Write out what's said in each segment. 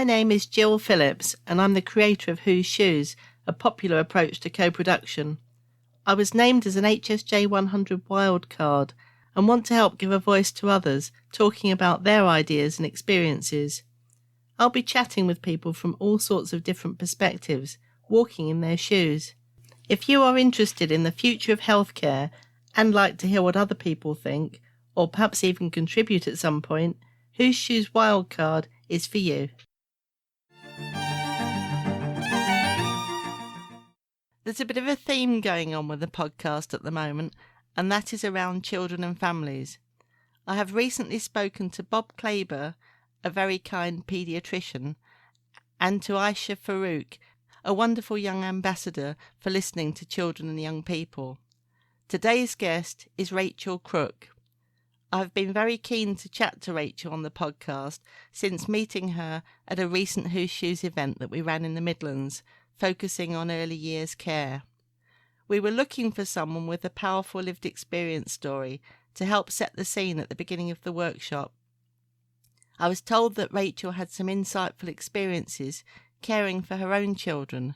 My name is Jill Phillips and I'm the creator of Whose Shoes, a popular approach to co-production. I was named as an HSJ 100 wildcard and want to help give a voice to others talking about their ideas and experiences. I'll be chatting with people from all sorts of different perspectives, walking in their shoes. If you are interested in the future of healthcare and like to hear what other people think, or perhaps even contribute at some point, Whose Shoes Wildcard is for you. There's a bit of a theme going on with the podcast at the moment, and that is around children and families. I have recently spoken to Bob Claber, a very kind paediatrician, and to Aisha Farouk, a wonderful young ambassador for listening to children and young people. Today's guest is Rachel Crook. I've been very keen to chat to Rachel on the podcast since meeting her at a recent Whose Shoes event that we ran in the Midlands, focusing on early years care. We were looking for someone with a powerful lived experience story to help set the scene at the beginning of the workshop. I was told that Rachel had some insightful experiences caring for her own children,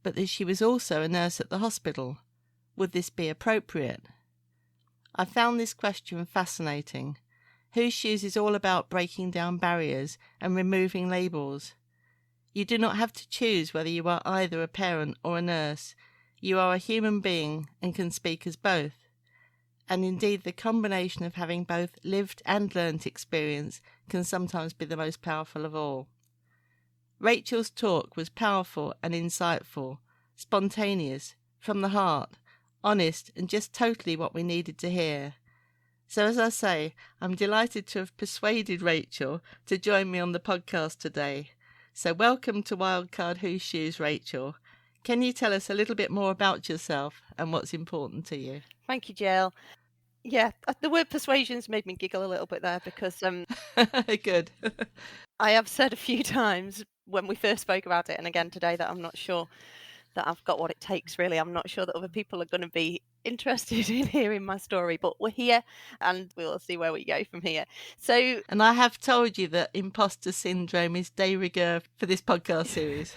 but that she was also a nurse at the hospital. Would this be appropriate? I found this question fascinating. Whose Shoes is all about breaking down barriers and removing labels. You do not have to choose whether you are either a parent or a nurse. You are a human being and can speak as both. And indeed, the combination of having both lived and learnt experience can sometimes be the most powerful of all. Rachel's talk was powerful and insightful, spontaneous, from the heart, honest, and just totally what we needed to hear. So as I say, I'm delighted to have persuaded Rachel to join me on the podcast today. So welcome to Wildcard Whose Shoes, Rachel. Can you tell us a little bit more about yourself and what's important to you? Thank you, Jill. Yeah, the word persuasion's made me giggle a little bit there because Good. I have said a few times when we first spoke about it, and again today, that I'm not sure that I've got what it takes, really. I'm not sure that other people are going to be interested in hearing my story, but we're here and we'll see where we go from here. So, and I have told you that imposter syndrome is de rigueur for this podcast series.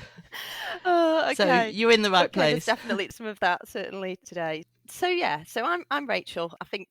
Oh, okay. So you're in the right place. There's definitely some of that certainly today. So I'm Rachel. I think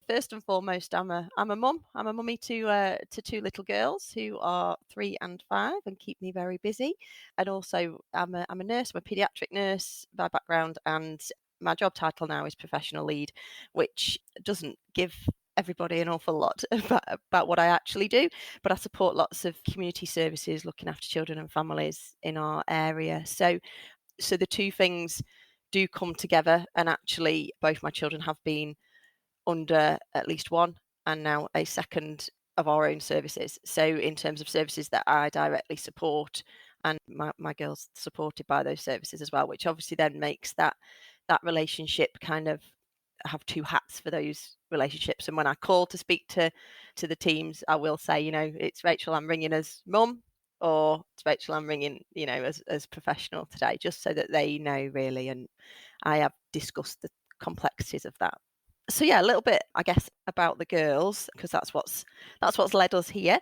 first and foremost, I'm a mum. I'm a mummy to two little girls who are 3 and 5 and keep me very busy. And also, I'm a nurse. I'm a paediatric nurse by background, and my job title now is professional lead, which doesn't give everybody an awful lot about what I actually do, but I support lots of community services looking after children and families in our area. So the two things do come together, and actually both my children have been under at least one and now a second of our own services. So in terms of services that I directly support, and my girls supported by those services as well, which obviously then makes that relationship kind of have two hats for those relationships. And when I call to speak to the teams, I will say, it's Rachel I'm ringing as mum, or it's Rachel I'm ringing, as professional today, just so that they know really. And I have discussed the complexities of that. So a little bit, I guess, about the girls, because that's what's led us here.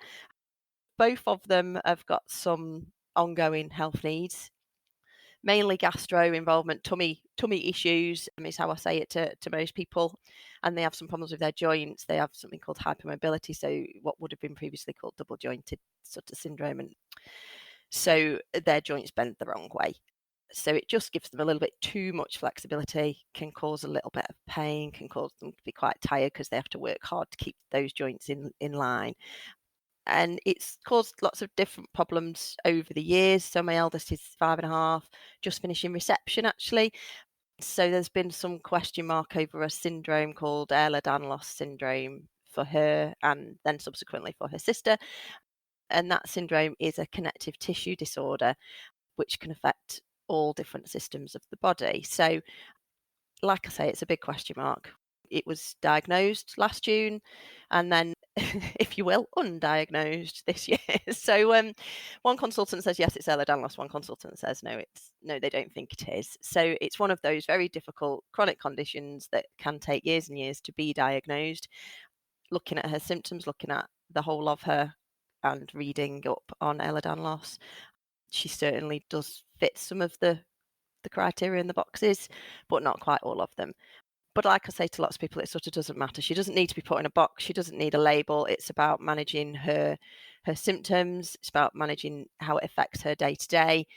Both of them have got some ongoing health needs, mainly gastro involvement, tummy issues is how I say it to most people. And they have some problems with their joints. They have something called hypermobility, so what would have been previously called double jointed sort of syndrome. And so their joints bend the wrong way. So it just gives them a little bit too much flexibility, can cause a little bit of pain, can cause them to be quite tired because they have to work hard to keep those joints in line. And it's caused lots of different problems over the years. So my eldest is 5.5, just finishing reception actually. So there's been some question mark over a syndrome called Ehlers-Danlos syndrome for her, and then subsequently for her sister. And that syndrome is a connective tissue disorder which can affect all different systems of the body. So like I say, it's a big question mark. It was diagnosed last June, and then, if you will, undiagnosed this year. So one consultant says yes, it's Ehlers-Danlos. One consultant says no, they don't think it is. So it's one of those very difficult chronic conditions that can take years and years to be diagnosed. Looking at her symptoms, looking at the whole of her, and reading up on Ehlers loss. She certainly does fit some of the criteria in the boxes, but not quite all of them. But like I say to lots of people, it sort of doesn't matter. She doesn't need to be put in a box. She doesn't need a label. It's about managing her symptoms. It's about managing how it affects her day to day.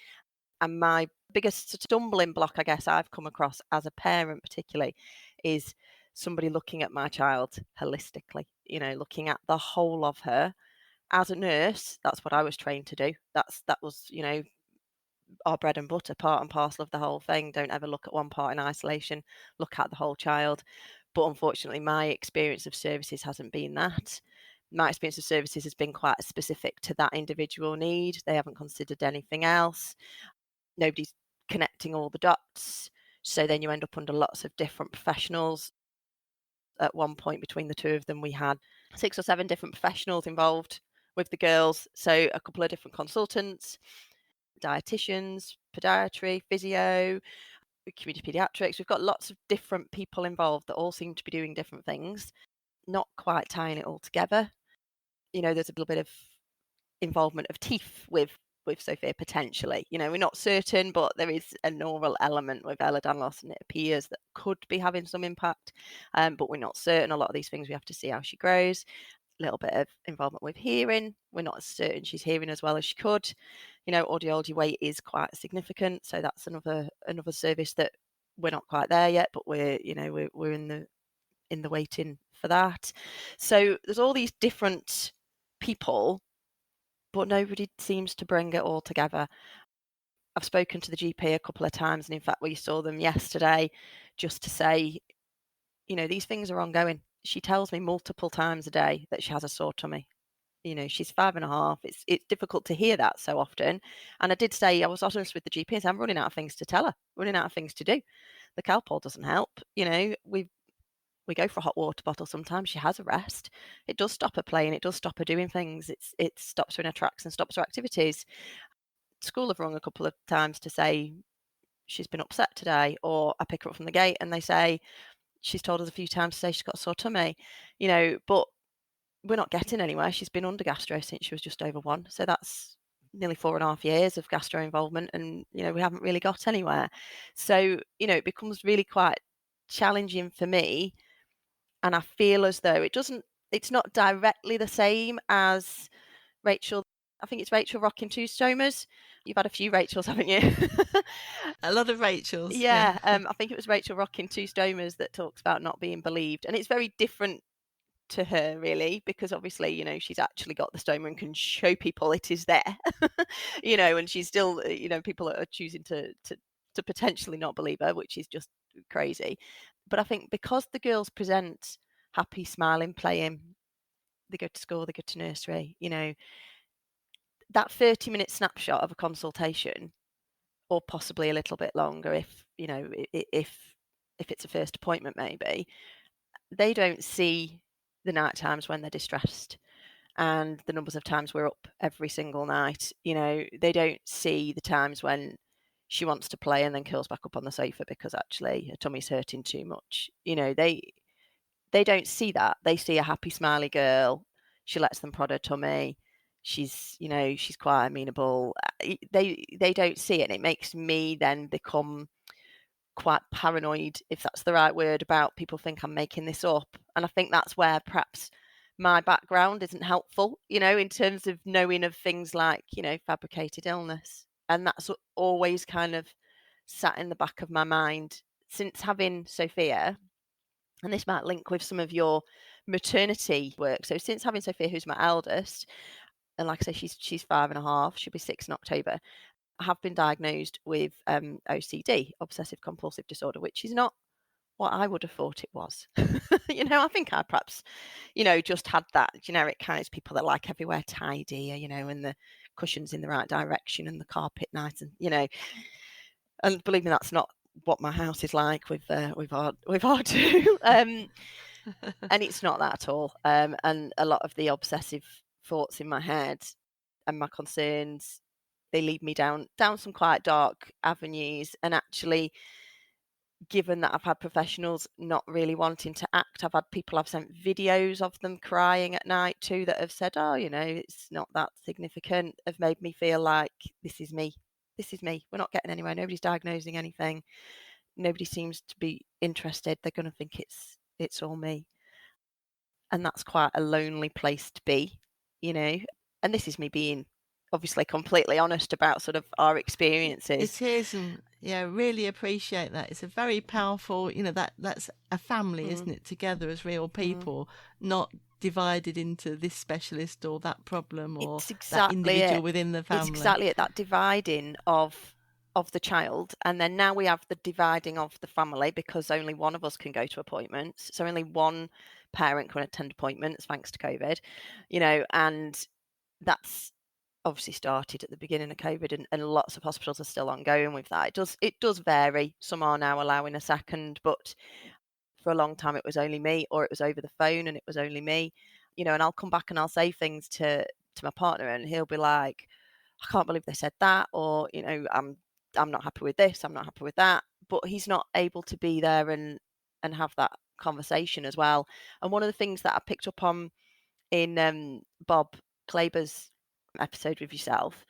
And my biggest stumbling block, I guess, I've come across as a parent particularly, is somebody looking at my child holistically, looking at the whole of her. As a nurse, that's what I was trained to do. That was, our bread and butter, part and parcel of the whole thing. Don't ever look at one part in isolation, look at the whole child. But unfortunately, my experience of services hasn't been that. My experience of services has been quite specific to that individual need. They haven't considered anything else. Nobody's connecting all the dots. So then you end up under lots of different professionals. At one point between the two of them, we had 6 or 7 different professionals involved with the girls. So a couple of different consultants, dietitians, podiatry, physio, community paediatrics. We've got lots of different people involved that all seem to be doing different things, not quite tying it all together. There's a little bit of involvement of teeth with Sophia potentially. We're not certain, but there is a neural element with Ehlers loss, and it appears that could be having some impact, but we're not certain. A lot of these things we have to see how she grows. A little bit of involvement with hearing. We're not certain she's hearing as well as she could. Audiology weight is quite significant, so that's another service that we're not quite there yet, but we're in the waiting for that. So there's all these different people, but nobody seems to bring it all together. I've spoken to the GP a couple of times, and in fact we saw them yesterday just to say, these things are ongoing. She tells me multiple times a day that she has a sore tummy. She's 5.5. It's difficult to hear that so often. And I did say, I was honest with the GP and said, I'm running out of things to tell her, running out of things to do. The Calpol doesn't help. We go for a hot water bottle sometimes. She has a rest. It does stop her playing. It does stop her doing things. It stops her in her tracks and stops her activities. School have rung a couple of times to say she's been upset today, or I pick her up from the gate and they say she's told us a few times to say she's got a sore tummy, but we're not getting anywhere. She's been under gastro since she was just over 1. So that's nearly 4.5 years of gastro involvement, and we haven't really got anywhere. So it becomes really quite challenging for me, and I feel as though it's not directly the same as Rachel. I think it's Rachel rocking 2 stomas. You've had a few Rachels, haven't you? A lot of Rachels. Yeah. I think it was Rachel rocking 2 stomas that talks about not being believed, and it's very different to her, really, because obviously she's actually got the stoma and can show people it is there. And she's still people are choosing to potentially not believe her, which is just crazy. But I think because the girls present happy, smiling, playing, they go to school, they go to nursery, that 30-minute snapshot of a consultation, or possibly a little bit longer if it's a first appointment, maybe they don't see the night times when they're distressed and the numbers of times we're up every single night. They don't see the times when she wants to play and then curls back up on the sofa because actually her tummy's hurting too much. They don't see that. They see a happy, smiley girl. She lets them prod her tummy. She's quite amenable. They don't see it. And it makes me then become quite paranoid, if that's the right word, about people think I'm making this up. And I think that's where perhaps my background isn't helpful, in terms of knowing of things like, fabricated illness. And that's always kind of sat in the back of my mind since having Sophia. And this might link with some of your maternity work. So since having Sophia, who's my eldest, and like I say, she's 5.5, she'll be 6 in October, I have been diagnosed with OCD, obsessive compulsive disorder, which is not what I would have thought it was. I think I perhaps, just had that generic kind of people that like everywhere tidy, and the cushions in the right direction and the carpet nice, and and believe me, that's not what my house is like with our 2. And it's not that at all. And a lot of the obsessive thoughts in my head and my concerns, they lead me down some quite dark avenues. And actually, given that I've had professionals not really wanting to act, I've had people, I've sent videos of them crying at night too that have said, oh, it's not that significant, have made me feel like this is me. This is me. We're not getting anywhere. Nobody's diagnosing anything. Nobody seems to be interested. They're going to think it's all me. And that's quite a lonely place to be, And this is me being obviously completely honest about sort of our experiences. It is, and really appreciate that. It's a very powerful, that's a family, isn't it? Together as real people, not divided into this specialist or that problem or that individual within the family. It's exactly it, that dividing of the child, and then now we have the dividing of the family because only one of us can go to appointments, so only one parent can attend appointments thanks to COVID, and that's obviously started at the beginning of COVID, and lots of hospitals are still ongoing with that. It does vary. Some are now allowing a second, but for a long time it was only me, or it was over the phone and it was only me, and I'll come back and I'll say things to my partner and he'll be like, I can't believe they said that, or I'm not happy with this, I'm not happy with that, but he's not able to be there and have that conversation as well. And one of the things that I picked up on in Bob Claber's episode with yourself,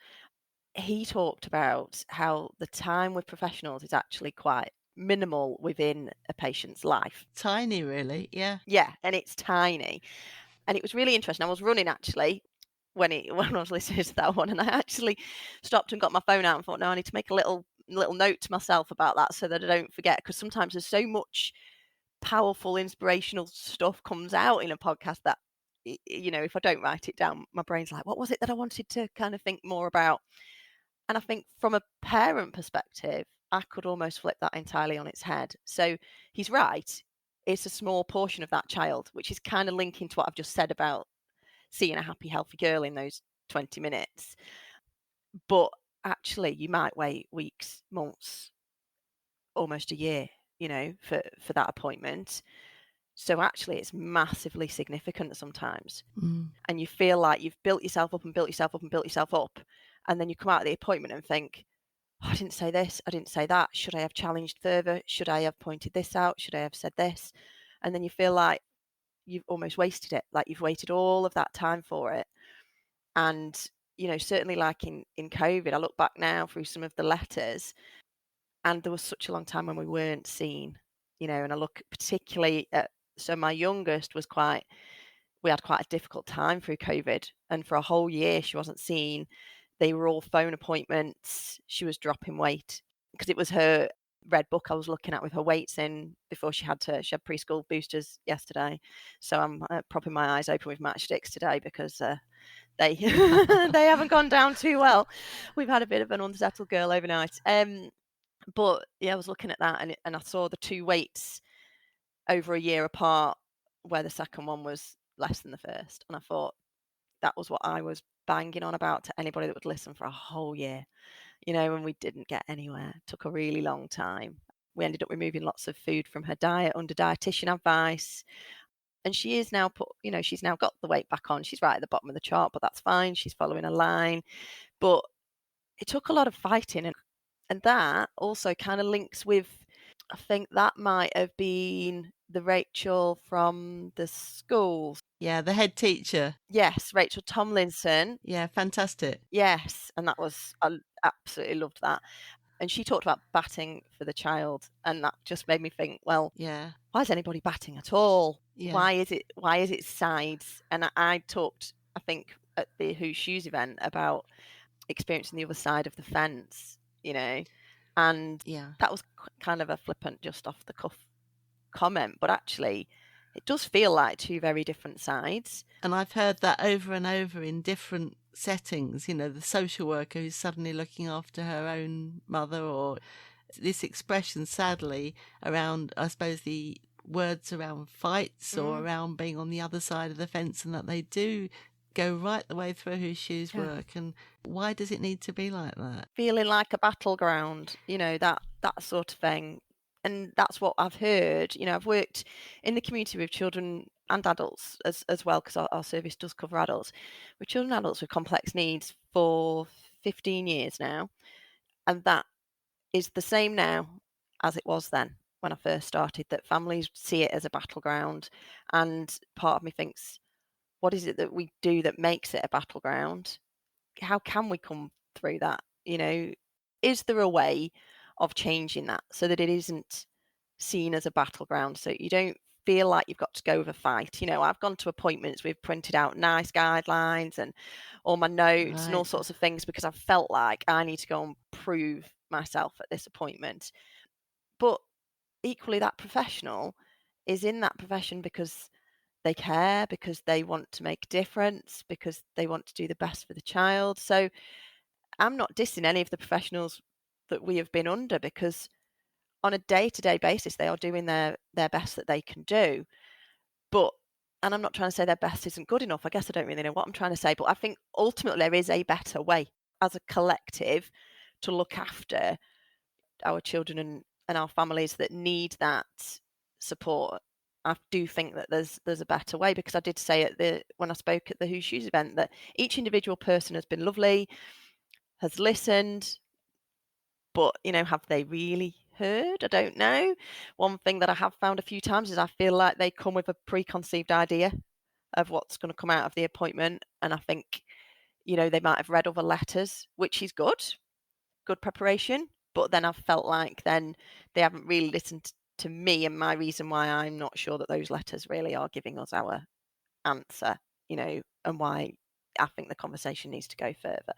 he talked about how the time with professionals is actually quite minimal within a patient's life. Tiny, really. Yeah, and it's tiny, and it was really interesting. I was running actually when I was listening to that one, and I actually stopped and got my phone out and thought, no, I need to make a little note to myself about that so that I don't forget, because sometimes there's so much powerful inspirational stuff comes out in a podcast that if I don't write it down, my brain's like, what was it that I wanted to kind of think more about? And I think from a parent perspective, I could almost flip that entirely on its head. So he's right. It's a small portion of that child, which is kind of linking to what I've just said about seeing a happy, healthy girl in those 20 minutes. But actually, you might wait weeks, months, almost a year, for that appointment. So actually, it's massively significant sometimes. And you feel like you've built yourself up and built yourself up and built yourself up. And then you come out of the appointment and think, oh, I didn't say this, I didn't say that. Should I have challenged further? Should I have pointed this out? Should I have said this? And then you feel like you've almost wasted it, like you've waited all of that time for it. And, certainly like in COVID, I look back now through some of the letters, and there was such a long time when we weren't seen, and I look particularly at, so my youngest we had quite a difficult time through COVID, and for a whole year she wasn't seen. They were all phone appointments. She was dropping weight because it was her red book I was looking at with her weights in before she had preschool boosters yesterday. So I'm propping my eyes open with matchsticks today because they they haven't gone down too well. We've had a bit of an unsettled girl overnight. But yeah, I was looking at that and I saw the two weights over a year apart, where the second one was less than the first, and I thought that was what I was banging on about to anybody that would listen for a whole year, and we didn't get anywhere. It took a really long time. We ended up removing lots of food from her diet under dietitian advice, and she is now she's now got the weight back on. She's right at the bottom of the chart, but that's fine. She's following a line, but it took a lot of fighting, and that also kind of links with, I think that might have been the Rachel from the schools. Yeah, the head teacher. Yes, Rachel Tomlinson. Yeah, fantastic. Yes, and I absolutely loved that. And she talked about batting for the child, and that just made me think, well, yeah, why is anybody batting at all? Yeah. Why is it sides? And I talked, I think, at the Who Shoes event about experiencing the other side of the fence, and that was kind of a flippant, just off the cuff comment, but actually it does feel like two very different sides. And I've heard that over and over in different settings, the social worker who's suddenly looking after her own mother, or this expression, sadly, around, I suppose, the words around fights or around being on the other side of the fence, and that they do go right the way through Who Shoes work. And why does it need to be like that? Feeling like a battleground, that sort of thing. And that's what I've heard. I've worked in the community with children and adults as well, because our service does cover adults, with children and adults with complex needs for 15 years now. And that is the same now as it was then. when I first started, that families see it as a battleground, and part of me thinks, what is it that we do that makes it a battleground? How can we come through that? Is there a way of changing that so that it isn't seen as a battleground, so you don't feel like you've got to go with a fight? I've gone to appointments, we've printed out nice guidelines and all my notes and all Right. sorts of things because I've felt like I need to go and prove myself at this appointment. But equally, that professional is in that profession because they care, because they want to make a difference, because they want to do the best for the child. So I'm not dissing any of the professionals that we have been under, because on a day-to-day basis they are doing their best that they can do. But, and I'm not trying to say their best isn't good enough, I guess I don't really know what I'm trying to say, but I think ultimately there is a better way as a collective to look after our children and our families that need that support. I do think that there's a better way, because I did say when I spoke at the Who Shoes event that each individual person has been lovely, has listened, but have they really heard? I don't know. One thing that I have found a few times is I feel like they come with a preconceived idea of what's going to come out of the appointment, and I think they might have read other letters, which is good preparation, but then I've felt like then they haven't really listened to me and my reason why I'm not sure that those letters really are giving us our answer, and why I think the conversation needs to go further.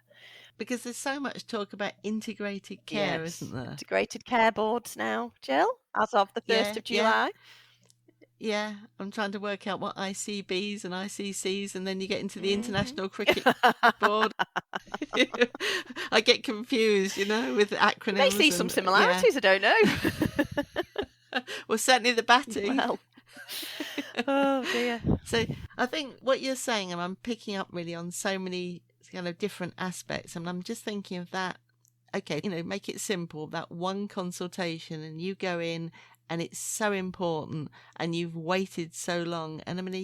Because there's so much talk about integrated care, Yes, isn't there? integrated care boards now, Jill, as of the 1st of July. Yeah, I'm trying to work out what ICBs and ICCs, and then you get into the Mm-hmm. International Cricket Board. I get confused, with acronyms. You may see some similarities, I don't know. Well, certainly the batting. Well, oh dear. So I think what you're saying, and I'm picking up really on so many kind of different aspects, and I'm just thinking of that. Okay, make it simple, that one consultation, and you go in and it's so important and you've waited so long. And I mean, a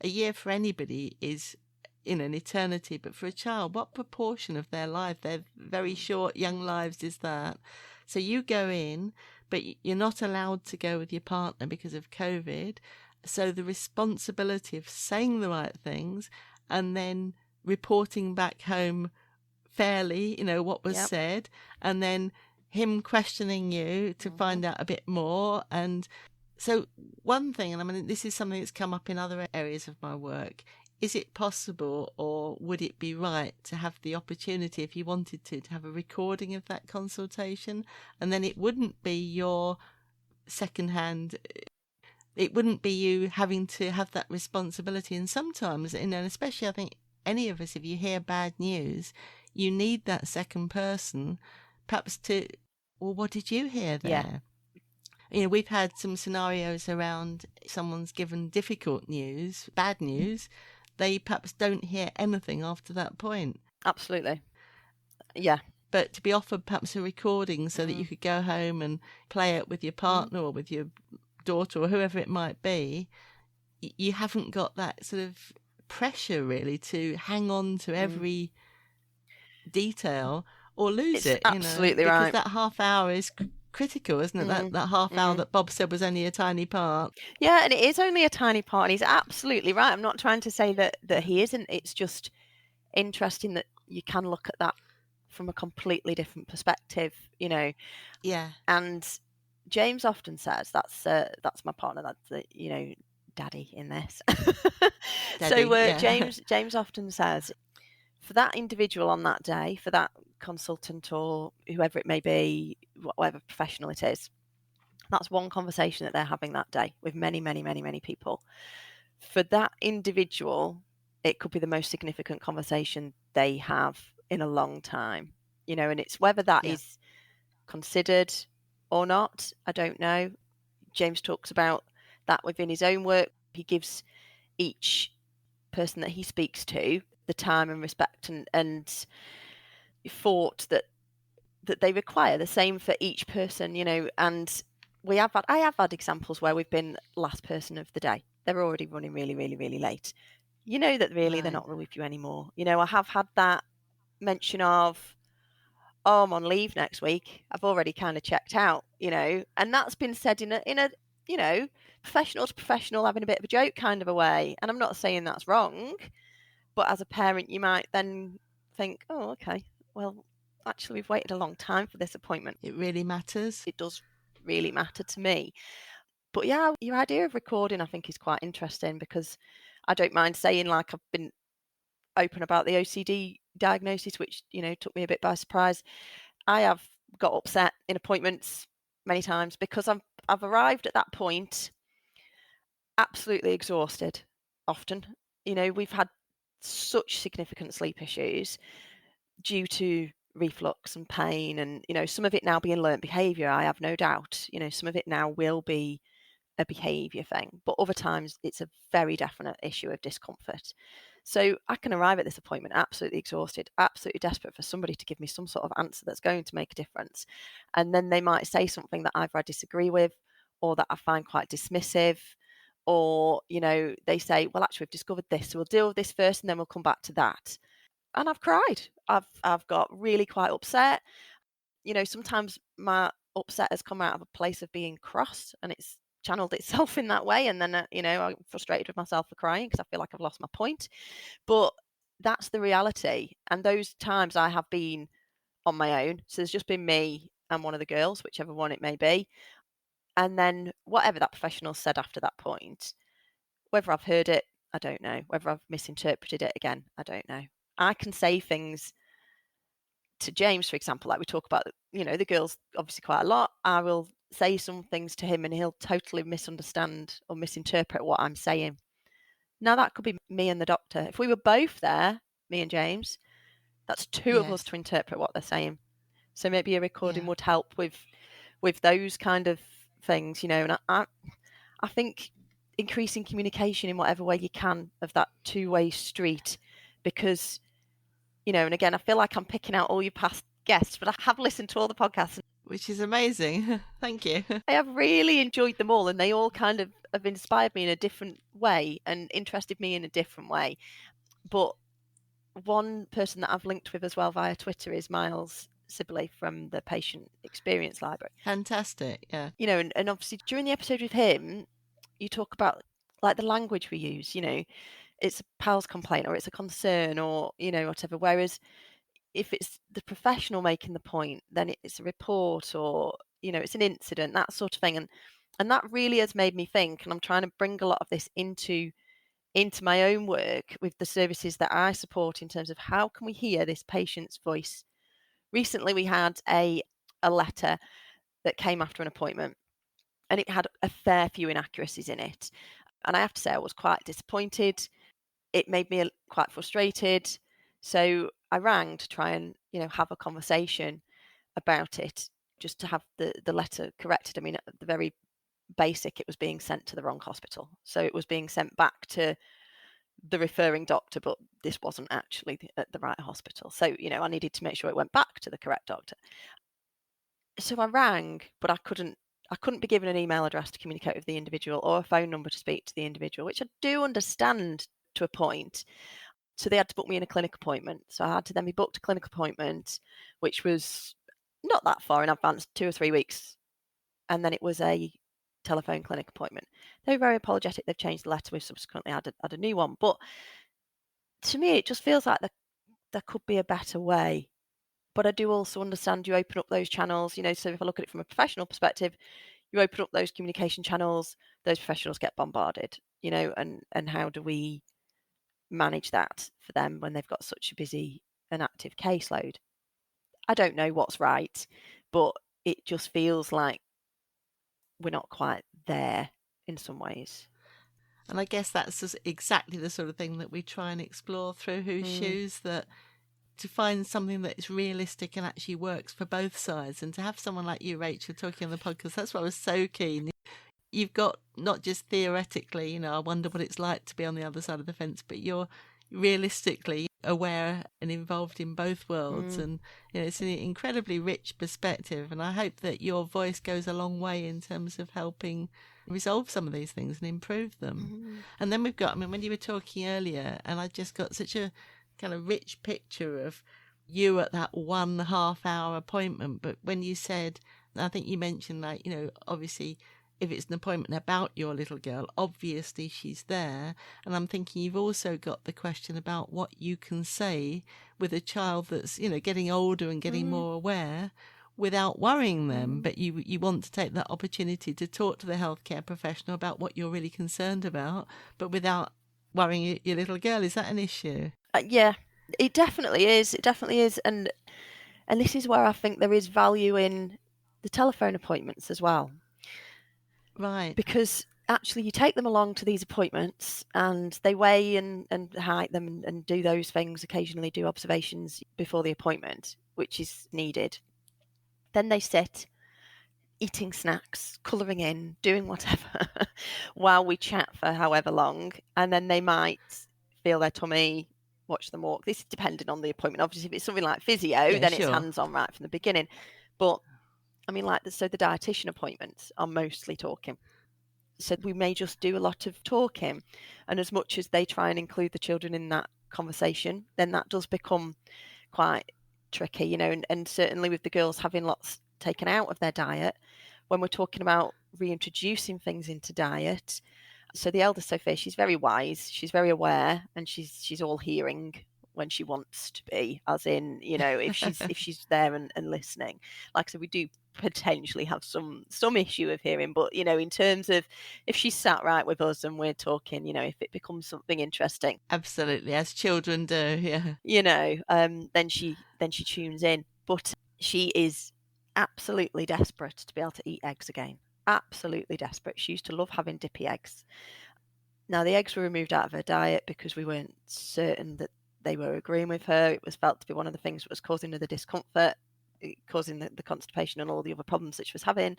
year for anybody is an eternity, but for a child, what proportion of their life, their very short young lives, is that? So you go in, but you're not allowed to go with your partner because of COVID. So the responsibility of saying the right things and then reporting back home fairly, what was said, and then him questioning you to find out a bit more. And so one thing, and I mean, this is something that's come up in other areas of my work, is it possible, or would it be right to have the opportunity, if you wanted to have a recording of that consultation, and then it wouldn't be your secondhand, it wouldn't be you having to have that responsibility. And sometimes, and especially I think any of us, if you hear bad news, you need that second person perhaps to, well, what did you hear there? Yeah. We've had some scenarios around someone's given difficult news, bad news, they perhaps don't hear anything after that point. Absolutely. Yeah. But to be offered perhaps a recording so that you could go home and play it with your partner or with your daughter or whoever it might be, you haven't got that sort of pressure really to hang on to every detail or lose it. Absolutely because right. that half hour is critical, isn't it? That half hour that Bob said was only a tiny part. Yeah, and it is only a tiny part, and he's absolutely right. I'm not trying to say that he isn't. It's just interesting that you can look at that from a completely different perspective, Yeah. And James often says, that's my partner, that's daddy in this. Daddy, so James often says, for that individual on that day, for that consultant or whoever it may be, whatever professional it is, that's one conversation that they're having that day with many, many, many, many people. For that individual, it could be the most significant conversation they have in a long time, and it's whether that is considered or not, I don't know. James talks about that within his own work. He gives each person that he speaks to the time and respect and thought that they require. The same for each person, and I have had examples where we've been last person of the day. They're already running really, really, really late. That really they're not with you anymore. I have had that mention of, oh, I'm on leave next week, I've already kind of checked out, and that's been said in a professional to professional, having a bit of a joke kind of a way. And I'm not saying that's wrong, but as a parent, you might then think, oh, okay, well, actually, we've waited a long time for this appointment. It really matters. It does really matter to me. But yeah, your idea of recording, I think, is quite interesting, because I don't mind saying, like, I've been open about the OCD diagnosis, which, took me a bit by surprise. I have got upset in appointments many times because I've arrived at that point absolutely exhausted often. We've had such significant sleep issues due to reflux and pain, and some of it now being learnt behaviour, I have no doubt. Some of it now will be a behaviour thing, but other times it's a very definite issue of discomfort. So I can arrive at this appointment absolutely exhausted, absolutely desperate for somebody to give me some sort of answer that's going to make a difference. And then they might say something that either I disagree with, or that I find quite dismissive, or, they say, well, actually, we've discovered this, so we'll deal with this first and then we'll come back to that. And I've cried. I've got really quite upset. Sometimes my upset has come out of a place of being cross, and it's channeled itself in that way, and then I'm frustrated with myself for crying because I feel like I've lost my point. But that's the reality, and those times I have been on my own. So there's just been me and one of the girls, whichever one it may be, and then whatever that professional said after that point, whether I've heard it, I don't know. Whether I've misinterpreted it, again, I don't know. I can say things to James, for example, like we talk about, the girls obviously quite a lot. I will say some things to him and he'll totally misunderstand or misinterpret what I'm saying. Now, that could be me and the doctor. If we were both there, me and James, that's two of us to interpret what they're saying. So maybe a recording would help with those kind of things, and I think increasing communication in whatever way you can of that two-way street, because and again, I feel like I'm picking out all your past guests, but I have listened to all the podcasts, which is amazing. Thank you. I have really enjoyed them all, and they all kind of have inspired me in a different way and interested me in a different way. But one person that I've linked with as well via Twitter is Miles Sibley from the Patient Experience Library. Fantastic, yeah. And obviously during the episode with him, you talk about like the language we use, it's a PALS complaint or it's a concern or, whatever. Whereas if it's the professional making the point, then it's a report or, it's an incident, that sort of thing. And that really has made me think, and I'm trying to bring a lot of this into my own work with the services that I support in terms of how can we hear this patient's voice. Recently, we had a letter that came after an appointment, and it had a fair few inaccuracies in it. And I have to say, I was quite disappointed. It made me quite frustrated. So I rang to try and, have a conversation about it, just to have the letter corrected. I mean, at the very basic, it was being sent to the wrong hospital. So it was being sent back to the referring doctor, but this wasn't actually at the right hospital. So, I needed to make sure it went back to the correct doctor. So I rang, but I couldn't be given an email address to communicate with the individual or a phone number to speak to the individual, which I do understand to a point. So they had to book me in a clinic appointment. So I had to then be booked a clinic appointment, which was not that far in advance, 2 or 3 weeks. And then it was a telephone clinic appointment. They were very apologetic. They've changed the letter. We've subsequently had a new one. But to me, it just feels like there could be a better way. But I do also understand you open up those channels, so if I look at it from a professional perspective, you open up those communication channels, those professionals get bombarded, and how do we manage that for them when they've got such a busy and active caseload? I don't know what's right, but it just feels like we're not quite there in some ways. And I guess that's just exactly the sort of thing that we try and explore through Whose Shoes, that to find something that is realistic and actually works for both sides. And to have someone like you, Rachel, talking on the podcast, that's why I was so keen. You've got not just theoretically, I wonder what it's like to be on the other side of the fence, but you're realistically aware and involved in both worlds. And it's an incredibly rich perspective, and I hope that your voice goes a long way in terms of helping resolve some of these things and improve them. And then we've got, when you were talking earlier, and I just got such a kind of rich picture of you at that 1.5 hour appointment. But when you said, I think you mentioned, like, obviously if it's an appointment about your little girl, obviously she's there. And I'm thinking you've also got the question about what you can say with a child that's, getting older and getting more aware without worrying them. But you want to take that opportunity to talk to the healthcare professional about what you're really concerned about, but without worrying your little girl. Is that an issue? Yeah, it definitely is. It definitely is. And this is where I think there is value in the telephone appointments as well. Right. Because actually you take them along to these appointments and they weigh and height them and do those things, occasionally do observations before the appointment, which is needed. Then they sit eating snacks, colouring in, doing whatever while we chat for however long. And then they might feel their tummy, watch them walk. This is dependent on the appointment. Obviously, if it's something like physio, then it's hands-on right from the beginning. But I mean, so the dietitian appointments are mostly talking. So we may just do a lot of talking. And as much as they try and include the children in that conversation, then that does become quite tricky, and certainly with the girls having lots taken out of their diet, when we're talking about reintroducing things into diet. So the elder Sophia, she's very wise, she's very aware, and she's all hearing when she wants to be, as in, if she's there and listening. Like I said, we do potentially have some issue of hearing, but in terms of if she's sat right with us and we're talking, if it becomes something interesting, absolutely, as children do, then she tunes in. But she is absolutely desperate to be able to eat eggs again. Absolutely desperate. She used to love having dippy eggs. Now the eggs were removed out of her diet because we weren't certain that they were agreeing with her. It was felt to be one of the things that was causing her the discomfort, causing the constipation and all the other problems that she was having.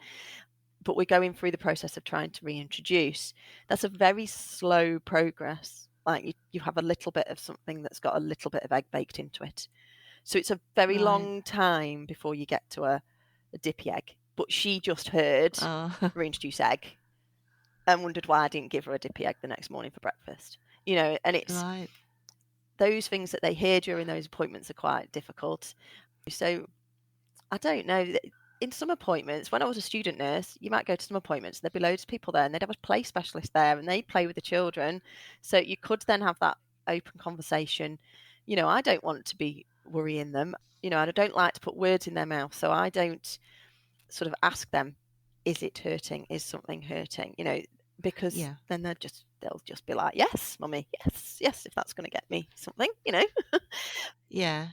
But we're going through the process of trying to reintroduce. That's a very slow progress. Like you have a little bit of something that's got a little bit of egg baked into it. So it's a very long time before you get to a dippy egg. But she just heard reintroduce egg and wondered why I didn't give her a dippy egg the next morning for breakfast. And it's those things that they hear during those appointments are quite difficult. So I don't know. In some appointments, when I was a student nurse, you might go to some appointments, there'd be loads of people there and they'd have a play specialist there and they'd play with the children. So you could then have that open conversation. I don't want to be worrying them. I don't like to put words in their mouth. So I don't sort of ask them, is it hurting? Is something hurting? Because then they'll just be like, yes, mummy, yes, if that's going to get me something,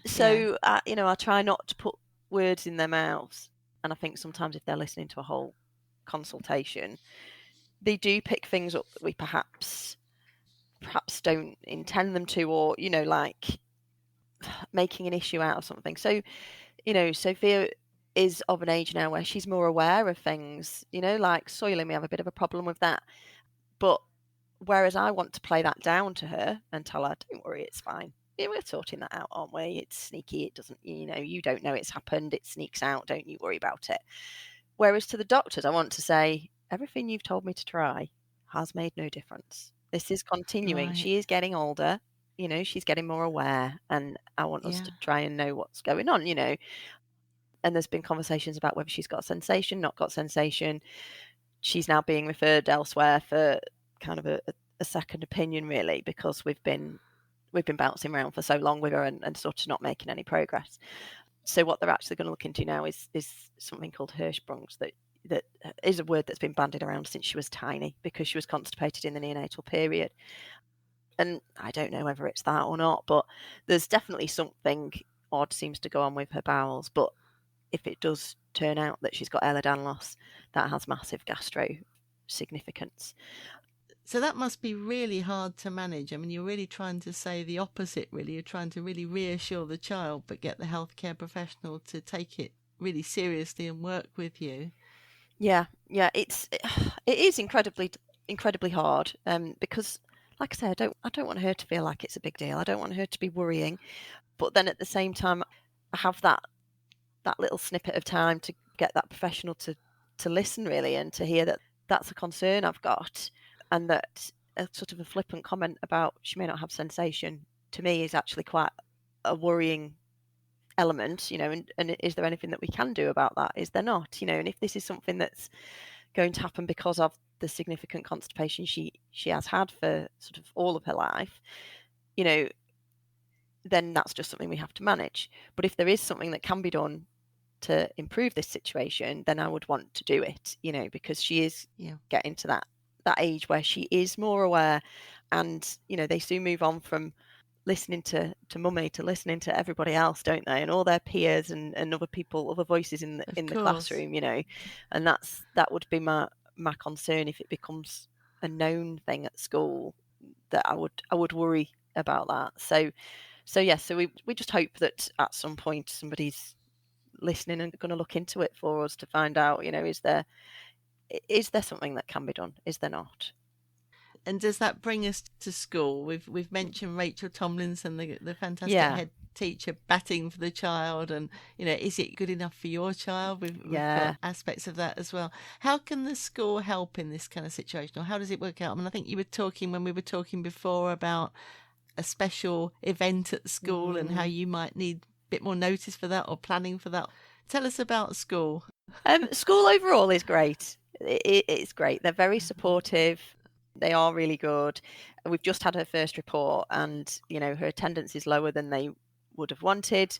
So, I try not to put words in their mouths. And I think sometimes if they're listening to a whole consultation, they do pick things up that we perhaps don't intend them to, or, like making an issue out of something. So, Sophia is of an age now where she's more aware of things, like soiling. We have a bit of a problem with that. But whereas I want to play that down to her and tell her, don't worry, it's fine. We're sorting that out, aren't we? It's sneaky. It doesn't, you don't know it's happened. It sneaks out. Don't you worry about it. Whereas to the doctors, I want to say, everything you've told me to try has made no difference. This is continuing. Right. She is getting older. She's getting more aware. And I want us to try and know what's going on, And there's been conversations about whether she's got sensation, not got sensation. She's now being referred elsewhere for kind of a second opinion, really, because we've been bouncing around for so long with her and sort of not making any progress. So what they're actually going to look into now is something called Hirschsprungs, that is a word that's been bandied around since she was tiny because she was constipated in the neonatal period. And I don't know whether it's that or not, but there's definitely something odd seems to go on with her bowels. But if it does turn out that she's got Ehlers-Danlos loss, that has massive gastro significance. So that must be really hard to manage. I mean, you're really trying to say the opposite, really. You're trying to really reassure the child, but get the healthcare professional to take it really seriously and work with you. Yeah, it is incredibly hard, because, like I say, I don't want her to feel like it's a big deal. I don't want her to be worrying, but then at the same time, I have that little snippet of time to get that professional to listen, really, and to hear that that's a concern I've got, and that a sort of a flippant comment about she may not have sensation to me is actually quite a worrying element, and is there anything that we can do about that? Is there not? And if this is something that's going to happen because of the significant constipation she has had for sort of all of her life, then that's just something we have to manage. But if there is something that can be done to improve this situation, then I would want to do it, because she is getting to that age where she is more aware, and they soon move on from listening to mummy to listening to everybody else, don't they, and all their peers and other people, other voices in the classroom, and that would be my concern if it becomes a known thing at school, that I would worry about that. So we just hope that at some point somebody's listening and going to look into it for us to find out, is there something that can be done? Is there not? And does that bring us to school? We've mentioned Rachel Tomlinson, the fantastic head teacher, batting for the child, and is it good enough for your child? We've got aspects of that as well. How can the school help in this kind of situation, or how does it work out? I mean, I think you were talking when we were talking before about a special event at school and how you might need a bit more notice for that or planning for that. Tell us about school. School overall is great. It's great. They're very supportive. They are really good. We've just had her first report, and her attendance is lower than they would have wanted.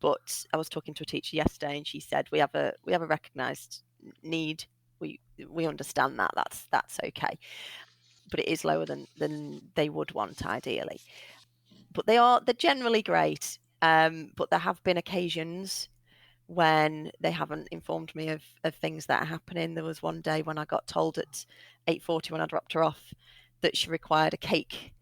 But I was talking to a teacher yesterday, and she said we have a recognised need. We understand that. That's okay. But it is lower than they would want ideally. But they're generally great. But there have been occasions when they haven't informed me of things that are happening. There was one day when I got told at 8:40 when I dropped her off that she required a cake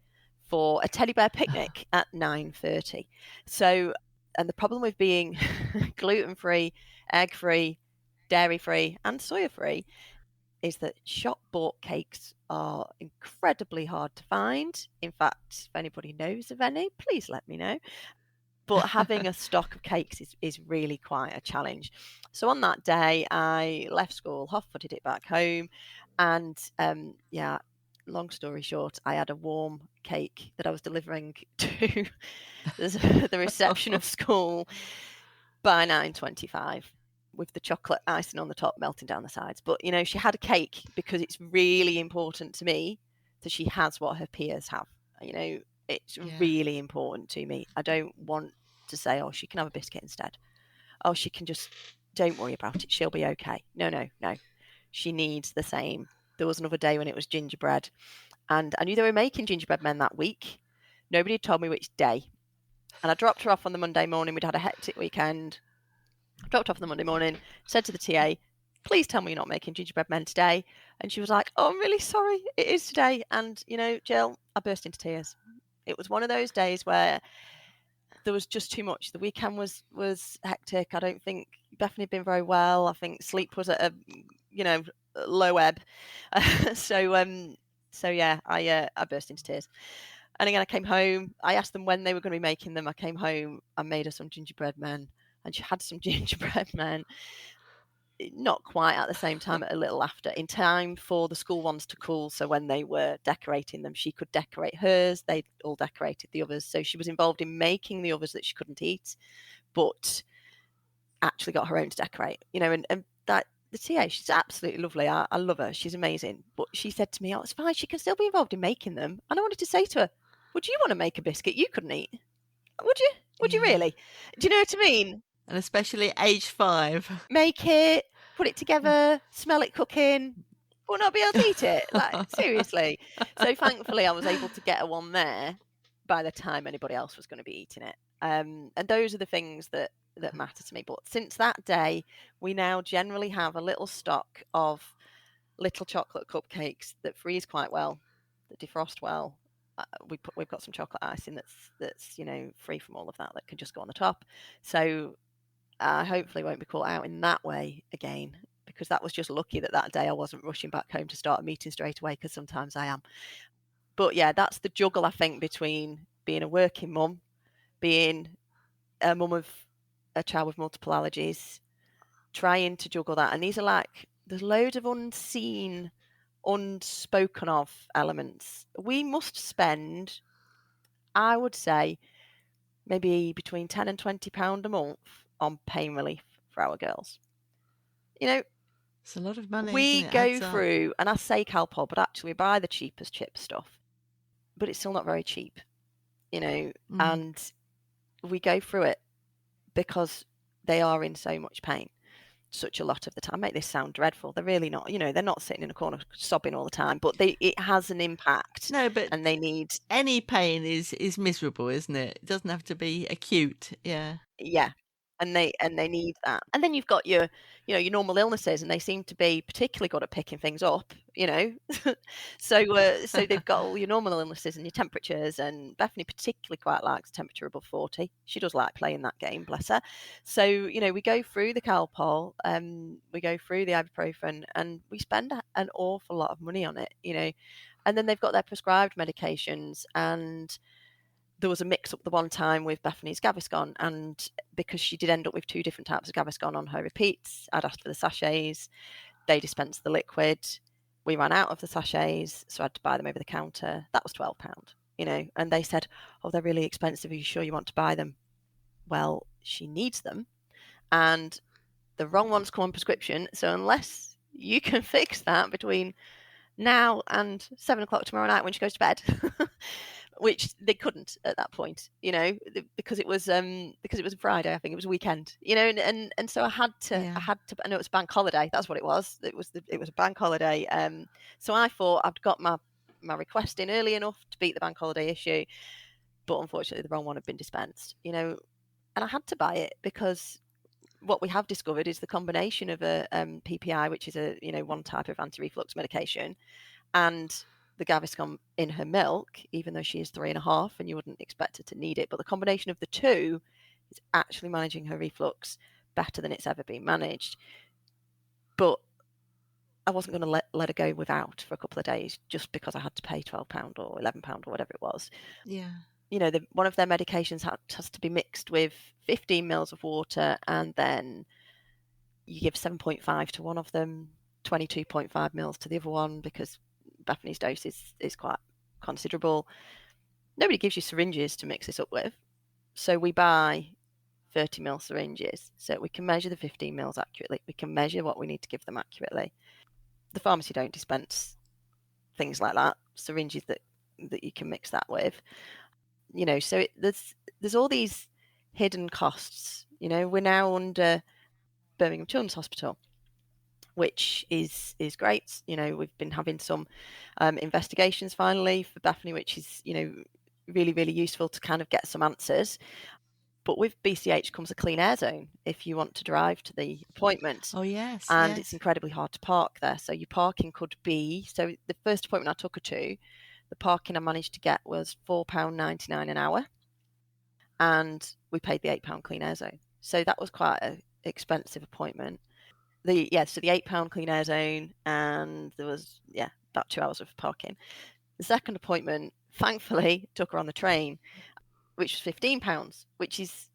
for a teddy bear picnic at 9:30. So, and the problem with being gluten-free, egg-free, dairy-free and soya-free is that shop-bought cakes are incredibly hard to find. In fact, if anybody knows of any, please let me know. But having a stock of cakes is really quite a challenge. So on that day, I left school, hot-footed it back home, and long story short, I had a warm cake that I was delivering to the reception of school by 9:25. With the chocolate icing on the top melting down the sides. But, she had a cake because it's really important to me that she has what her peers have. It's really important to me. I don't want to say, oh, she can have a biscuit instead. Oh, she can just, don't worry about it. She'll be okay. No. She needs the same. There was another day when it was gingerbread, and I knew they were making gingerbread men that week. Nobody had told me which day. And I dropped her off on the Monday morning. We'd had a hectic weekend. Dropped off on the Monday morning, said to the TA, please tell me you're not making gingerbread men today. And she was like, oh, I'm really sorry, it is today. And, Jill, I burst into tears. It was one of those days where there was just too much. The weekend was hectic. I don't think Bethany had been very well. I think sleep was at a, low ebb. So I burst into tears. And again, I came home. I asked them when they were going to be making them. I came home. I made her some gingerbread men. And she had some gingerbread men, not quite at the same time, a little after, in time for the school ones to cool. So when they were decorating them, she could decorate hers. They all decorated the others. So she was involved in making the others that she couldn't eat, but actually got her own to decorate. And that the TA, she's absolutely lovely. I love her. She's amazing. But she said to me, oh, it's fine. She can still be involved in making them. And I wanted to say to her, would you want to make a biscuit you couldn't eat? Would you? Would you really? Do you know what I mean? And especially age 5. Make it, put it together, smell it cooking, but not be able to eat it. Like, seriously. So thankfully I was able to get her one there by the time anybody else was going to be eating it. And those are the things that matter to me. But since that day, we now generally have a little stock of little chocolate cupcakes that freeze quite well, that defrost well. We've got some chocolate icing that's free from all of that can just go on the top. So hopefully won't be caught out in that way again, because that was just lucky that day I wasn't rushing back home to start a meeting straight away, because sometimes I am. But yeah, that's the juggle, I think, between being a working mum, being a mum of a child with multiple allergies, trying to juggle that. And these are there's loads of unseen, unspoken of elements. We must spend, I would say, maybe between £10 and £20 a month on pain relief for our girls. You know, It's a lot of money, we isn't it? go Adds up. through, and I say Calpol, but actually we buy the cheapest chip stuff, but it's still not very cheap, and we go through it because they are in so much pain such a lot of the time. I make this sound dreadful. They're really not, they're not sitting in a corner sobbing all the time, but it has an impact. No, but and they need any pain is miserable, isn't it? It doesn't have to be acute. Yeah. and they need that. And then you've got your normal illnesses, and they seem to be particularly good at picking things up, so they've got all your normal illnesses and your temperatures, and Bethany particularly quite likes temperature above 40. She does like playing that game, bless her. So we go through the Calpol, we go through the ibuprofen, and we spend an awful lot of money on it, and then they've got their prescribed medications. And there was a mix-up the one time with Bethany's Gaviscon, and because she did end up with 2 different types of Gaviscon on her repeats, I'd asked for the sachets. They dispensed the liquid. We ran out of the sachets, so I had to buy them over the counter. That was £12, and they said, "Oh, they're really expensive. Are you sure you want to buy them?" Well, she needs them, and the wrong ones come on prescription, so unless you can fix that between now and 7 o'clock tomorrow night when she goes to bed, which they couldn't at that point, because it was Friday. I think it was a weekend, and so I had to. I know it was a bank holiday. That's what it was. It was a bank holiday. So I thought I'd got my request in early enough to beat the bank holiday issue, but unfortunately the wrong one had been dispensed, and I had to buy it because what we have discovered is the combination of a PPI, which is a one type of anti-reflux medication, and the Gaviscon in her milk, even though she is 3.5 and you wouldn't expect her to need it, but the combination of the two is actually managing her reflux better than it's ever been managed. But I wasn't going to let her go without for a couple of days just because I had to pay £12 or £11 or whatever it was. Yeah. One of their medications has to be mixed with 15 mils of water, and then you give 7.5 to one of them, 22.5 mils to the other one, because Bethany's dose is quite considerable. Nobody gives you syringes to mix this up with, so we buy 30 ml syringes so we can measure the 15 mils accurately. We can measure what we need to give them accurately. The pharmacy don't dispense things like that, syringes that you can mix that with. So there's all these hidden costs. We're now under Birmingham Children's Hospital, which is great. We've been having some investigations finally for Bethany, which is really, really useful to kind of get some answers. But with BCH comes a clean air zone if you want to drive to the appointment. Oh yes. And it's incredibly hard to park there, so your parking could be, so the first appointment I took her to, the parking I managed to get was £4.99 an hour, and we paid the £8 clean air zone, so that was quite an expensive appointment. So the £8 clean air zone, and there was about 2 hours of parking. The second appointment, thankfully, took her on the train, which was £15, which is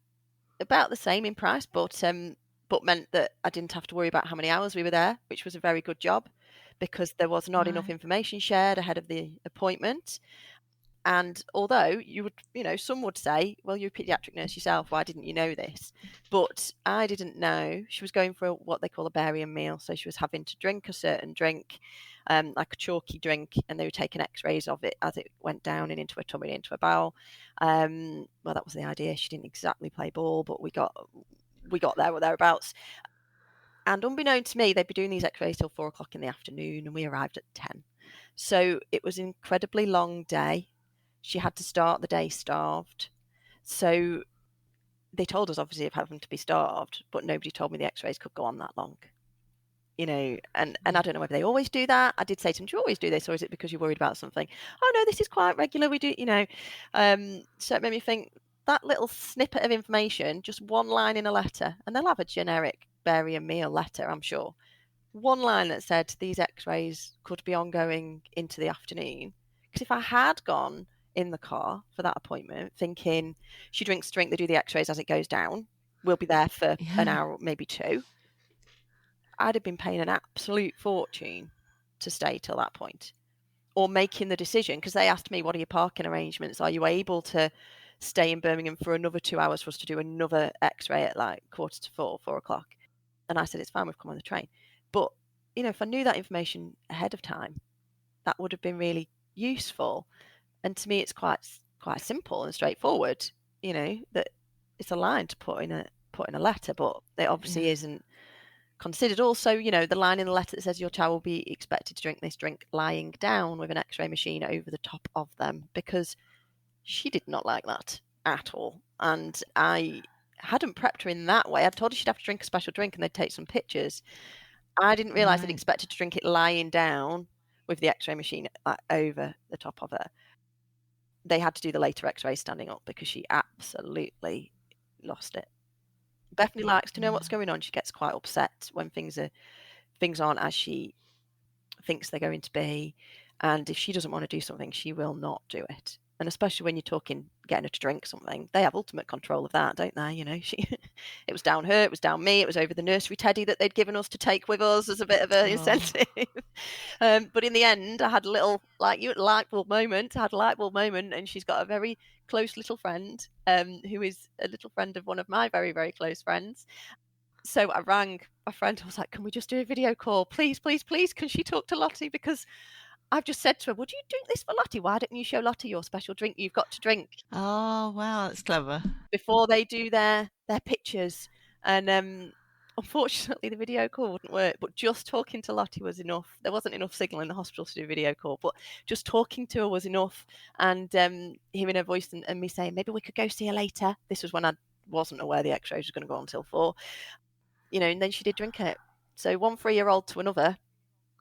about the same in price, but meant that I didn't have to worry about how many hours we were there, which was a very good job, because there was not enough information shared ahead of the appointment. And although you would, some would say, well, you're a paediatric nurse yourself, why didn't you know this? But I didn't know. She was going for what they call a barium meal, so she was having to drink a certain drink, like a chalky drink, and they were taking x-rays of it as it went down and into her tummy and into her bowel. Well, that was the idea. She didn't exactly play ball, but we got there or thereabouts. And unbeknown to me, they'd be doing these x-rays till 4 o'clock in the afternoon, and we arrived at 10. So it was an incredibly long day. She had to start the day starved. So they told us, obviously, of having to be starved, but nobody told me the x-rays could go on that long. And I don't know whether they always do that. I did say to them, do you always do this, or is it because you're worried about something? Oh, no, this is quite regular. We do, so it made me think, that little snippet of information, just one line in a letter, and they'll have a generic barium meal letter, I'm sure. One line that said these x-rays could be ongoing into the afternoon. Because if I had gone in the car for that appointment thinking she drinks a drink, they do the x-rays as it goes down, we'll be there for an hour, maybe 2, I'd have been paying an absolute fortune to stay till that point, or making the decision, because they asked me, what are your parking arrangements, are you able to stay in Birmingham for another 2 hours for us to do another x-ray at like 3:45, 4 o'clock. And I said, it's fine, we've come on the train. But, if I knew that information ahead of time, that would have been really useful. And to me, it's quite simple and straightforward, that it's a line to put in a letter, but it obviously isn't considered. Also, the line in the letter that says your child will be expected to drink this drink lying down with an x-ray machine over the top of them, because she did not like that at all. And I hadn't prepped her in that way. I told her she'd have to drink a special drink and they'd take some pictures. I didn't realise they'd expected to drink it lying down with the x-ray machine over the top of her. They had to do the later x-ray standing up because she absolutely lost it. Bethany likes to know what's going on. She gets quite upset when things aren't as she thinks they're going to be. And if she doesn't want to do something, she will not do it. And especially when you're talking getting her to drink something, they have ultimate control of that, don't they? It was down her, it was down me, it was over the nursery teddy that they'd given us to take with us as a bit of an incentive. But in the end, I had a little light bulb moment. And she's got a very close little friend, who is a little friend of one of my very, very close friends. So I rang my friend. I was like, can we just do a video call? Please, please, please. Can she talk to Lottie? Because I've just said to her, would you drink this for Lottie? Why don't you show Lottie your special drink you've got to drink? Oh, wow, that's clever. Before they do their pictures. And unfortunately, the video call wouldn't work. But just talking to Lottie was enough. There wasn't enough signal in the hospital to do a video call. But just talking to her was enough. And hearing her voice and me saying, maybe we could go see her later. This was when I wasn't aware the x-rays was going to go on until 4. And then she did drink it. So 1 3-year-old to another,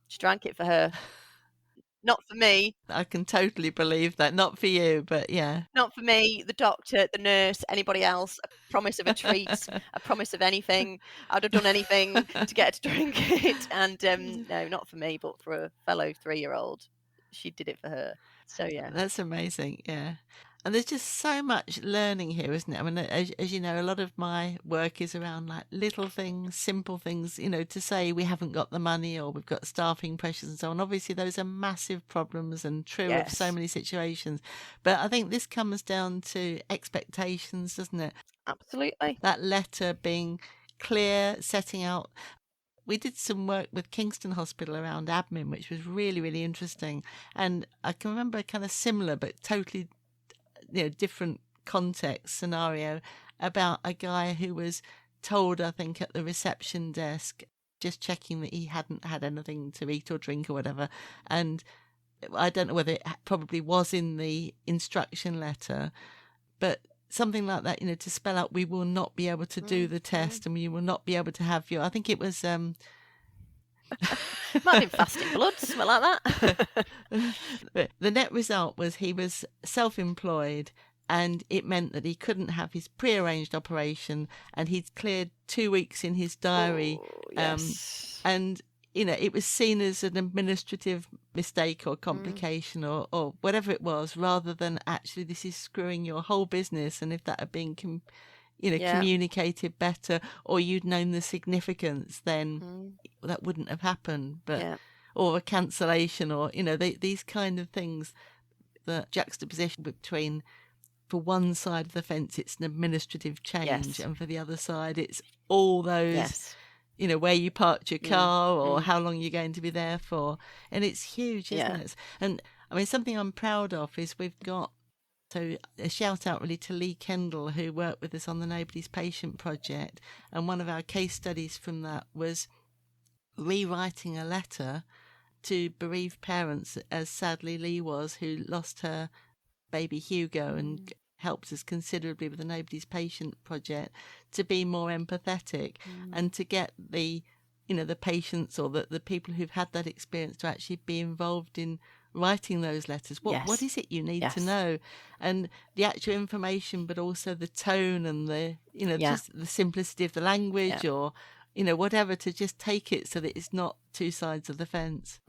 she drank it for her. Not for me. I can totally believe that. Not for you, but yeah. Not for me, the doctor, the nurse, anybody else. A promise of a treat, a promise of anything. I'd have done anything to get her to drink it. And no, not for me, but for a fellow 3-year-old. She did it for her. So yeah. That's amazing, yeah. And there's just so much learning here, isn't it? I mean, as you know, a lot of my work is around like little things, simple things, to say we haven't got the money or we've got staffing pressures and so on. Obviously, those are massive problems and true of so many situations. But I think this comes down to expectations, doesn't it? Absolutely. That letter being clear, setting out. We did some work with Kingston Hospital around admin, which was really, really interesting. And I can remember a kind of similar but totally different context scenario about a guy who was told, I think, at the reception desk, just checking that he hadn't had anything to eat or drink or whatever. And I don't know whether it probably was in the instruction letter, but something like that, to spell out, we will not be able to do the test and we will not be able to have I think it was... Might have been fasting blood, something like that. The net result was he was self-employed and it meant that he couldn't have his pre-arranged operation and he'd cleared 2 weeks in his diary. And, it was seen as an administrative mistake or complication or whatever it was, rather than actually this is screwing your whole business. And if that had been communicated better or you'd known the significance, then that wouldn't have happened. But or a cancellation or these kind of things, the juxtaposition between, for one side of the fence it's an administrative change and for the other side it's all those where you parked your car or how long you're going to be there for, and it's huge, isn't it? And I mean, something I'm proud of is we've got, so a shout out really to Lee Kendall, who worked with us on the Nobody's Patient project. And one of our case studies from that was rewriting a letter to bereaved parents, as sadly Lee was, who lost her baby Hugo and helped us considerably with the Nobody's Patient project, to be more empathetic and to get the patients or the people who've had that experience to actually be involved in writing those letters. What is it you need to know? And the actual information, but also the tone and the just the simplicity of the language or whatever, to just take it so that it's not two sides of the fence.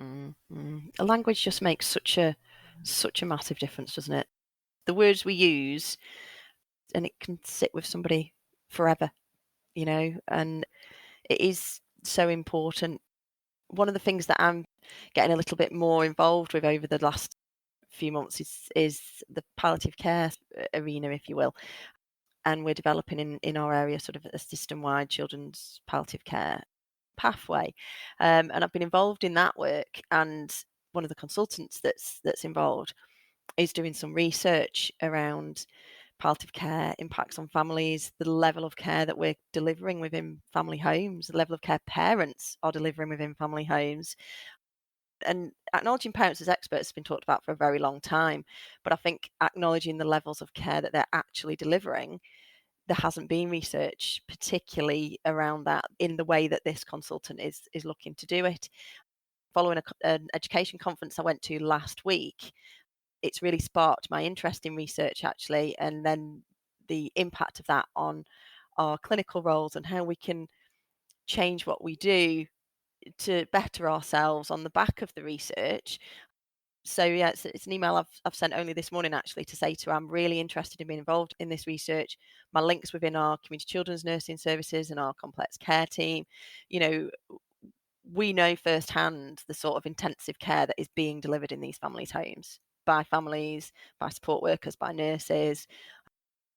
A language just makes such a massive difference, doesn't it? The words we use, and it can sit with somebody forever, and it is so important. One of the things that I'm getting a little bit more involved with over the last few months is the palliative care arena, if you will. And we're developing in our area sort of a system-wide children's palliative care pathway. And I've been involved in that work, and one of the consultants that's involved is doing some research around palliative care impacts on families, the level of care that we're delivering within family homes, the level of care parents are delivering within family homes. And acknowledging parents as experts has been talked about for a very long time, but I think acknowledging the levels of care that they're actually delivering, there hasn't been research particularly around that in the way that this consultant is looking to do it. Following an education conference I went to last week, it's really sparked my interest in research, actually, and then the impact of that on our clinical roles and how we can change what we do to better ourselves on the back of the research. So yeah, it's an email I've sent only this morning, actually, to say to her, I'm really interested in being involved in this research. My links within our community children's nursing services and our complex care team, we know firsthand the sort of intensive care that is being delivered in these families' homes by families, by support workers, by nurses.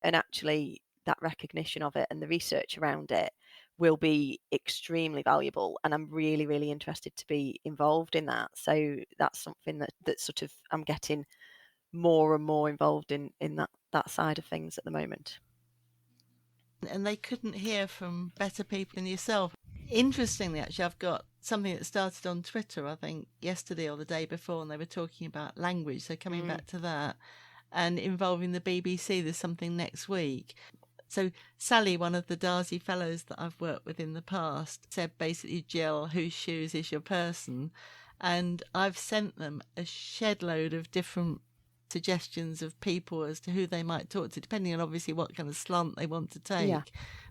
And actually that recognition of it and the research around it will be extremely valuable. And I'm really, really interested to be involved in that. So that's something that sort of I'm getting more and more involved in that side of things at the moment. And they couldn't hear from better people than yourself. Interestingly, actually, I've got something that started on Twitter, I think, yesterday or the day before, and they were talking about language. So coming back to that and involving the BBC, there's something next week. So Sally, one of the Darcy fellows that I've worked with in the past, said basically, Jill, whose shoes is your person? And I've sent them a shed load of different suggestions of people as to who they might talk to, depending on obviously what kind of slant they want to take. Yeah.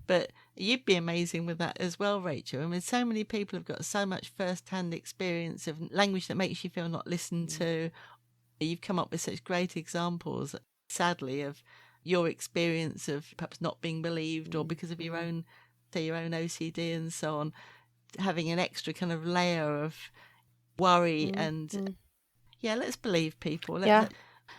But you'd be amazing with that as well, Rachel. I mean, so many people have got so much first-hand experience of language that makes you feel not listened to. You've come up with such great examples, sadly, of your experience of perhaps not being believed or because of your own, say, your own OCD and so on, having an extra kind of layer of worry and yeah, let's believe people.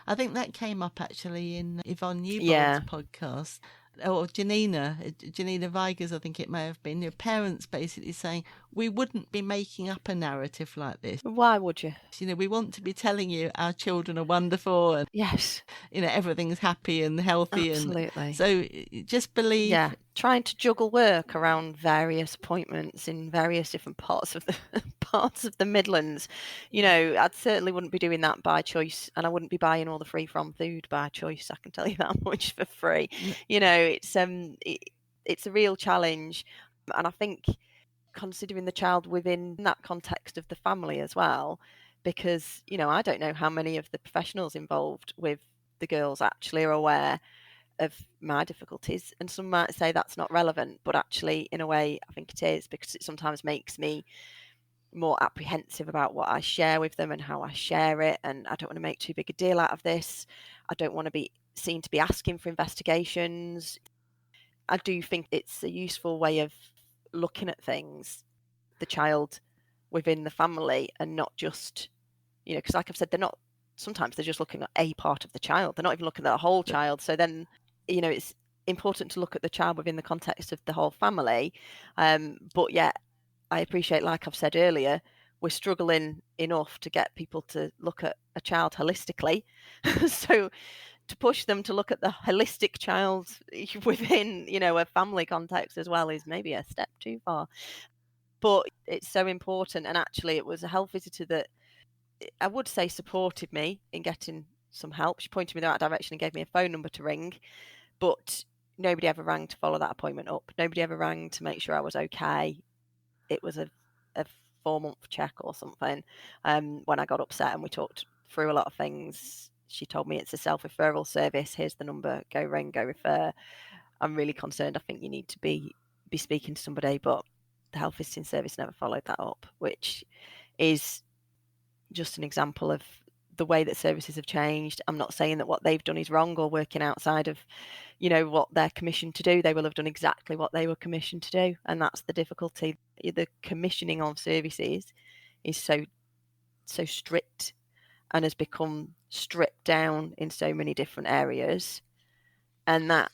I think that came up actually in Yvonne Newbold's podcast. Or Janina Vigers, I think it may have been. Your parents basically saying, we wouldn't be making up a narrative like this. Why would you? We want to be telling you our children are wonderful and yes, everything's happy and healthy. Absolutely. And so just believe. Yeah, trying to juggle work around various appointments in various different parts of the Midlands. I certainly wouldn't be doing that by choice, and I wouldn't be buying all the free from food by choice. I can tell you that much for free. It's a real challenge, and I think considering the child within that context of the family as well, because I don't know how many of the professionals involved with the girls actually are aware of my difficulties, and some might say that's not relevant, but actually in a way I think it is, because it sometimes makes me more apprehensive about what I share with them and how I share it, and I don't want to make too big a deal out of this. I don't want to be seen to be asking for investigations. I do think it's a useful way of looking at things, the child within the family, and not just, because like I've said, sometimes they're just looking at a part of the child. They're not even looking at the whole child. So then, it's important to look at the child within the context of the whole family. But yet, I appreciate, like I've said earlier, we're struggling enough to get people to look at a child holistically. So to push them to look at the holistic child within, a family context as well is maybe a step too far. But it's so important. And actually, it was a health visitor that I would say supported me in getting some help. She pointed me in the right direction and gave me a phone number to ring. But nobody ever rang to follow that appointment up. Nobody ever rang to make sure I was okay. It was a 4-month check or something. When I got upset and we talked through a lot of things, she told me it's a self-referral service. Here's the number. Go ring, go refer. I'm really concerned. I think you need to be speaking to somebody. But the health visiting service never followed that up, which is just an example of the way that services have changed. I'm not saying that what they've done is wrong or working outside of, what they're commissioned to do. They will have done exactly what they were commissioned to do. And that's the difficulty. The commissioning of services is so strict and has become stripped down in so many different areas, and that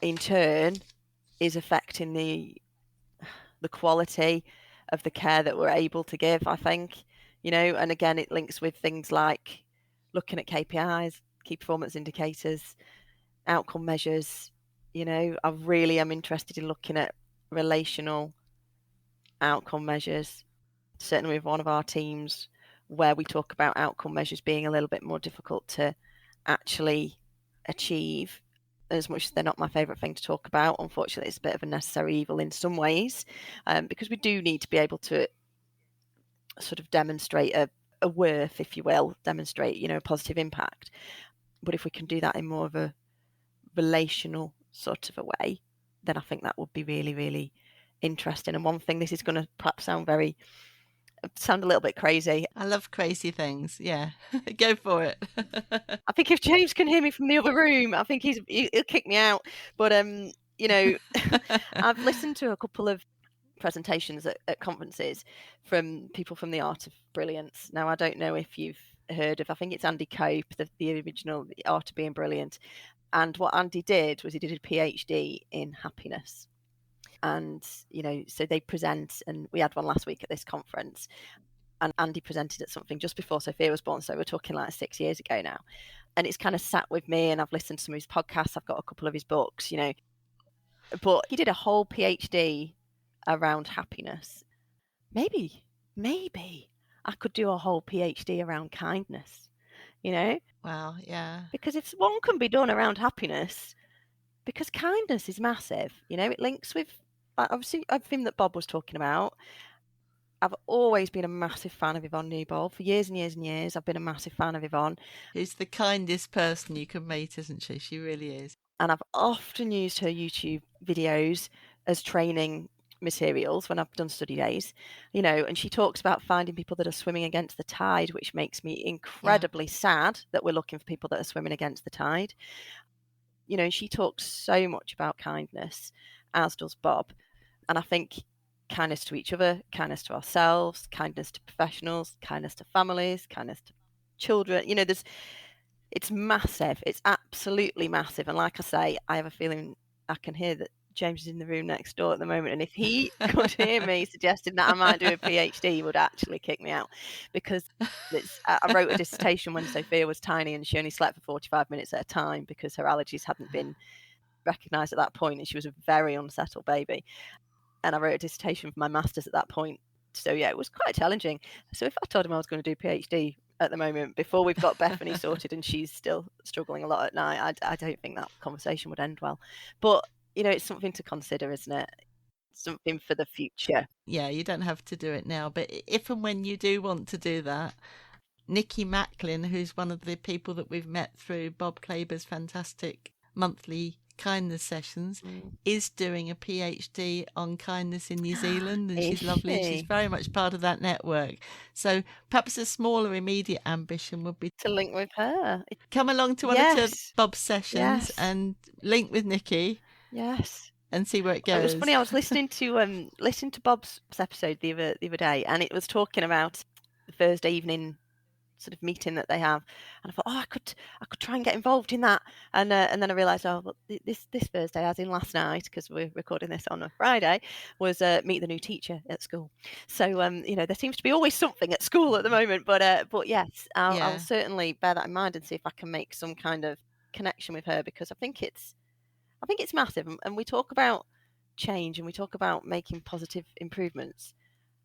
in turn is affecting the quality of the care that we're able to give, I think, and again, it links with things like looking at KPIs, key performance indicators, outcome measures. I really am interested in looking at relational outcome measures, certainly with one of our teams where we talk about outcome measures being a little bit more difficult to actually achieve. As much as they're not my favourite thing to talk about, unfortunately, it's a bit of a necessary evil in some ways, because we do need to be able to sort of demonstrate a worth, if you will, demonstrate, a positive impact. But if we can do that in more of a relational sort of a way, then I think that would be really, really interesting. And one thing, this is going to perhaps sound a little bit crazy. I love crazy things. Yeah, go for it. I think if James can hear me from the other room, I think he'll kick me out. But I've listened to a couple of presentations at conferences from people from the Art of Brilliance. Now, I don't know if you've heard of, I think it's Andy Cope, the original The Art of Being Brilliant. And what Andy did was he did a PhD in happiness. And, so they present, and we had one last week at this conference, and Andy presented at something just before Sophia was born. So we're talking like 6 years ago now. And it's kind of sat with me, and I've listened to some of his podcasts. I've got a couple of his books, but he did a whole PhD around happiness. Maybe I could do a whole PhD around kindness, Wow, yeah. Because if one can be done around happiness, because kindness is massive, it links with obviously everything that Bob was talking about. I've always been a massive fan of Yvonne Newbold for years and years and years. I've been a massive fan of Yvonne. Who's the kindest person you can meet, isn't she? She really is. And I've often used her YouTube videos as training materials when I've done study days, and she talks about finding people that are swimming against the tide, which makes me incredibly sad that we're looking for people that are swimming against the tide. She talks so much about kindness, as does Bob. And I think kindness to each other, kindness to ourselves, kindness to professionals, kindness to families, kindness to children, it's massive. It's absolutely massive. And like I say, I have a feeling I can hear that James is in the room next door at the moment. And if he could hear me suggesting that I might do a PhD, he would actually kick me out, because I wrote a dissertation when Sophia was tiny and she only slept for 45 minutes at a time because her allergies hadn't been recognised at that point, and she was a very unsettled baby. And I wrote a dissertation for my master's at that point. So yeah, it was quite challenging. So if I told him I was going to do a PhD at the moment, before we've got Bethany sorted and she's still struggling a lot at night, I don't think that conversation would end well. But, it's something to consider, isn't it? Something for the future. Yeah, you don't have to do it now. But if and when you do want to do that, Nikki Macklin, who's one of the people that we've met through Bob Claber's fantastic monthly kindness sessions, is doing a PhD on kindness in New Zealand, and she's lovely. She's very much part of that network. So perhaps a smaller immediate ambition would be to link with her. Come along to one or two Bob's sessions and link with Nikki. Yes. And see where it goes. It was funny. I was listening to Bob's episode the other day, and it was talking about the Thursday evening sort of meeting that they have, and I thought, I could try and get involved in that, and then I realised, well, this Thursday, as in last night, because we're recording this on a Friday, was meet the new teacher at school. So there seems to be always something at school at the moment, but yes, I'll certainly bear that in mind and see if I can make some kind of connection with her, because I think it's massive, and we talk about change and we talk about making positive improvements.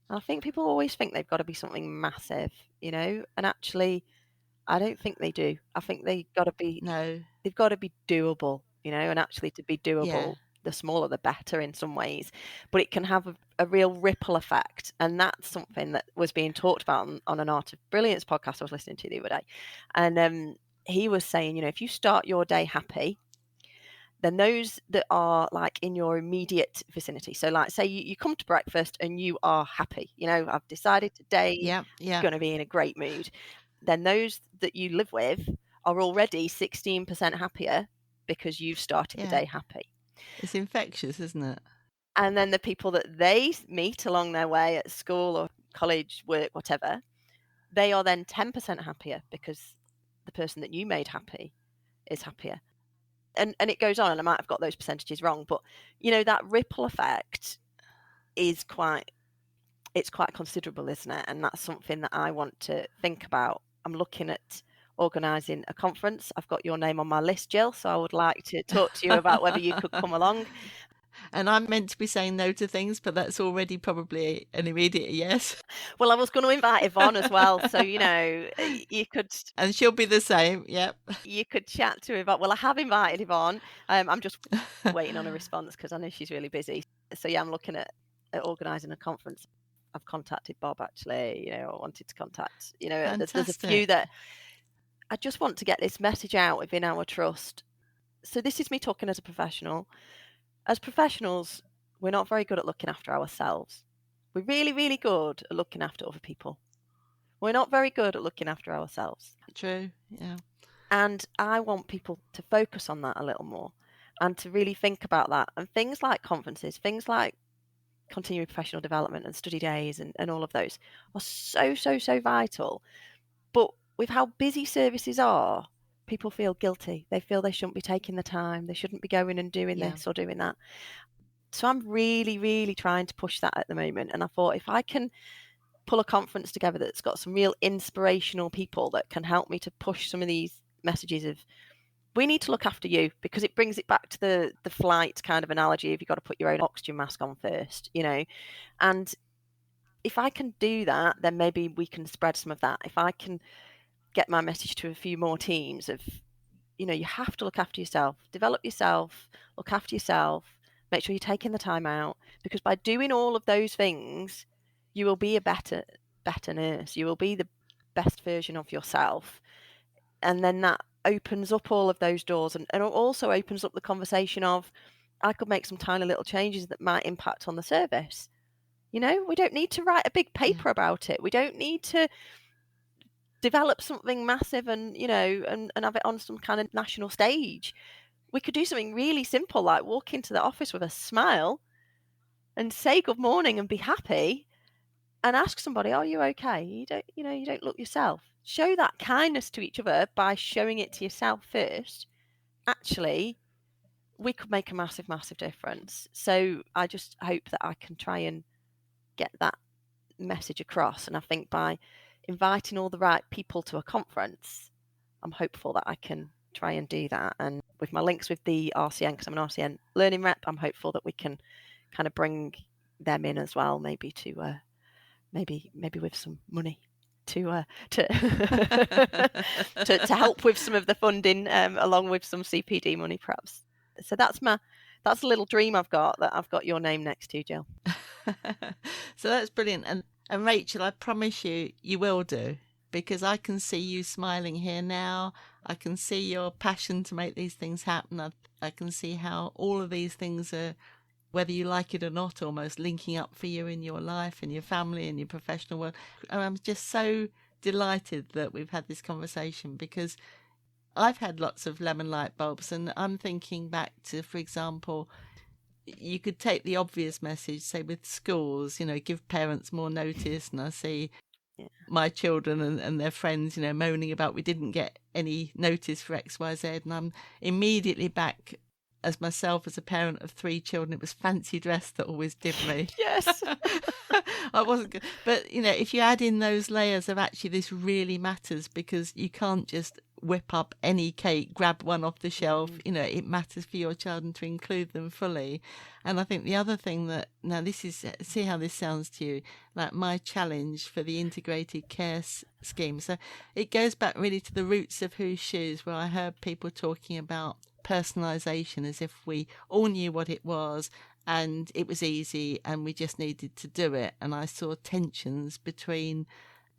I think people always think they've got to be something massive, and actually, I don't think they do. I think they've got to be doable, and actually to be doable, the smaller the better in some ways, but it can have a real ripple effect. And that's something that was being talked about on an Art of Brilliance podcast I was listening to the other day. And he was saying, if you start your day happy, then those that are like in your immediate vicinity. So like say you come to breakfast and you are happy, I've decided today going to be in a great mood. Then those that you live with are already 16% happier because you've started the day happy. It's infectious, isn't it? And then the people that they meet along their way at school or college, work, whatever, they are then 10% happier because the person that you made happy is happier. And it goes on, and I might have got those percentages wrong, but that ripple effect is quite considerable, isn't it? And that's something that I want to think about. I'm looking at organising a conference. I've got your name on my list, Jill, so I would like to talk to you about whether you could come along. And I'm meant to be saying no to things, but that's already probably an immediate yes. Well, I was going to invite Yvonne as well, so you could. And she'll be the same. Yep. You could chat to Yvonne. Well, I have invited Yvonne. I'm just waiting on a response because I know she's really busy. So yeah, I'm looking at organising a conference. I've contacted Bob actually. I wanted to contact. There's a few that I just want to get this message out within our trust. So this is me talking as a professional. As professionals, we're not very good at looking after ourselves. We're really, really good at looking after other people. We're not very good at looking after ourselves. True, yeah. And I want people to focus on that a little more and to really think about that. And things like conferences, things like continuing professional development and study days and all of those are so, so, so vital. But with how busy services are, people feel guilty. They feel they shouldn't be taking the time. They shouldn't be going and doing this or doing that. So I'm really, really trying to push that at the moment. And I thought if I can pull a conference together that's got some real inspirational people that can help me to push some of these messages of we need to look after you, because it brings it back to the flight kind of analogy of you've got to put your own oxygen mask on first, and if I can do that, then maybe we can spread some of that. If I can get my message to a few more teams of, you have to look after yourself, develop yourself, look after yourself, make sure you're taking the time out, because by doing all of those things, you will be a better nurse. You will be the best version of yourself. And then that opens up all of those doors, and it also opens up the conversation of, I could make some tiny little changes that might impact on the service. We don't need to write a big paper about it. We don't need to develop something massive and have it on some kind of national stage. We could do something really simple, like walk into the office with a smile and say good morning and be happy, and ask somebody, are you okay? You don't look yourself. Show that kindness to each other by showing it to yourself first. Actually, we could make a massive, massive difference. So I just hope that I can try and get that message across. And I think by inviting all the right people to a conference, I'm hopeful that I can try and do that. And with my links with the RCN, because I'm an RCN learning rep, I'm hopeful that we can kind of bring them in as well, maybe to maybe with some money to to help with some of the funding, along with some CPD money perhaps. So that's a little dream I've got, that I've got your name next to, Jill. So that's brilliant. And Rachel, I promise you will do, because I can see you smiling here now. I can see your passion to make these things happen. I can see how all of these things are, whether you like it or not, almost linking up for you in your life and your family and your professional world. And I'm just so delighted that we've had this conversation, because I've had lots of lemon light bulbs, and I'm thinking back to, for example, you could take the obvious message, say with schools, give parents more notice. And I see my children and their friends, moaning about we didn't get any notice for X, Y, Z. And I'm immediately back as myself, as a parent of 3 children. It was fancy dress that always did me. Yes. I wasn't good. But, if you add in those layers of actually this really matters, because you can't just whip up any cake, grab one off the shelf. It matters for your child and to include them fully. And I think the other thing that, now this is, see how this sounds to you, like my challenge for the integrated care scheme. So it goes back really to the roots of Whose Shoes, where I heard people talking about personalisation as if we all knew what it was and it was easy and we just needed to do it. And I saw tensions between,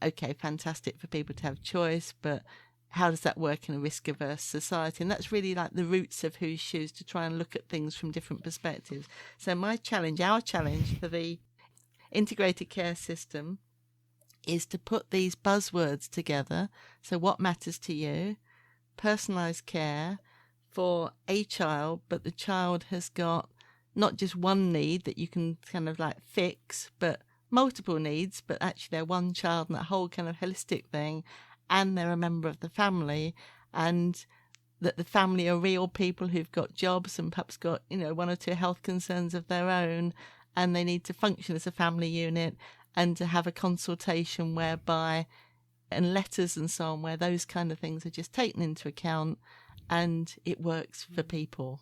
okay, fantastic for people to have choice, but how does that work in a risk-averse society? And that's really like the roots of Whose Shoes, to try and look at things from different perspectives. So my challenge, our challenge for the integrated care system, is to put these buzzwords together. So what matters to you? Personalised care for a child, but the child has got not just one need that you can kind of like fix, but multiple needs, but actually they're one child, and that whole kind of holistic thing. and they're a member of the family, and that the family are real people who've got jobs and perhaps got, one or two health concerns of their own, and they need to function as a family unit, and to have a consultation whereby, and letters and so on, where those kind of things are just taken into account and it works for people.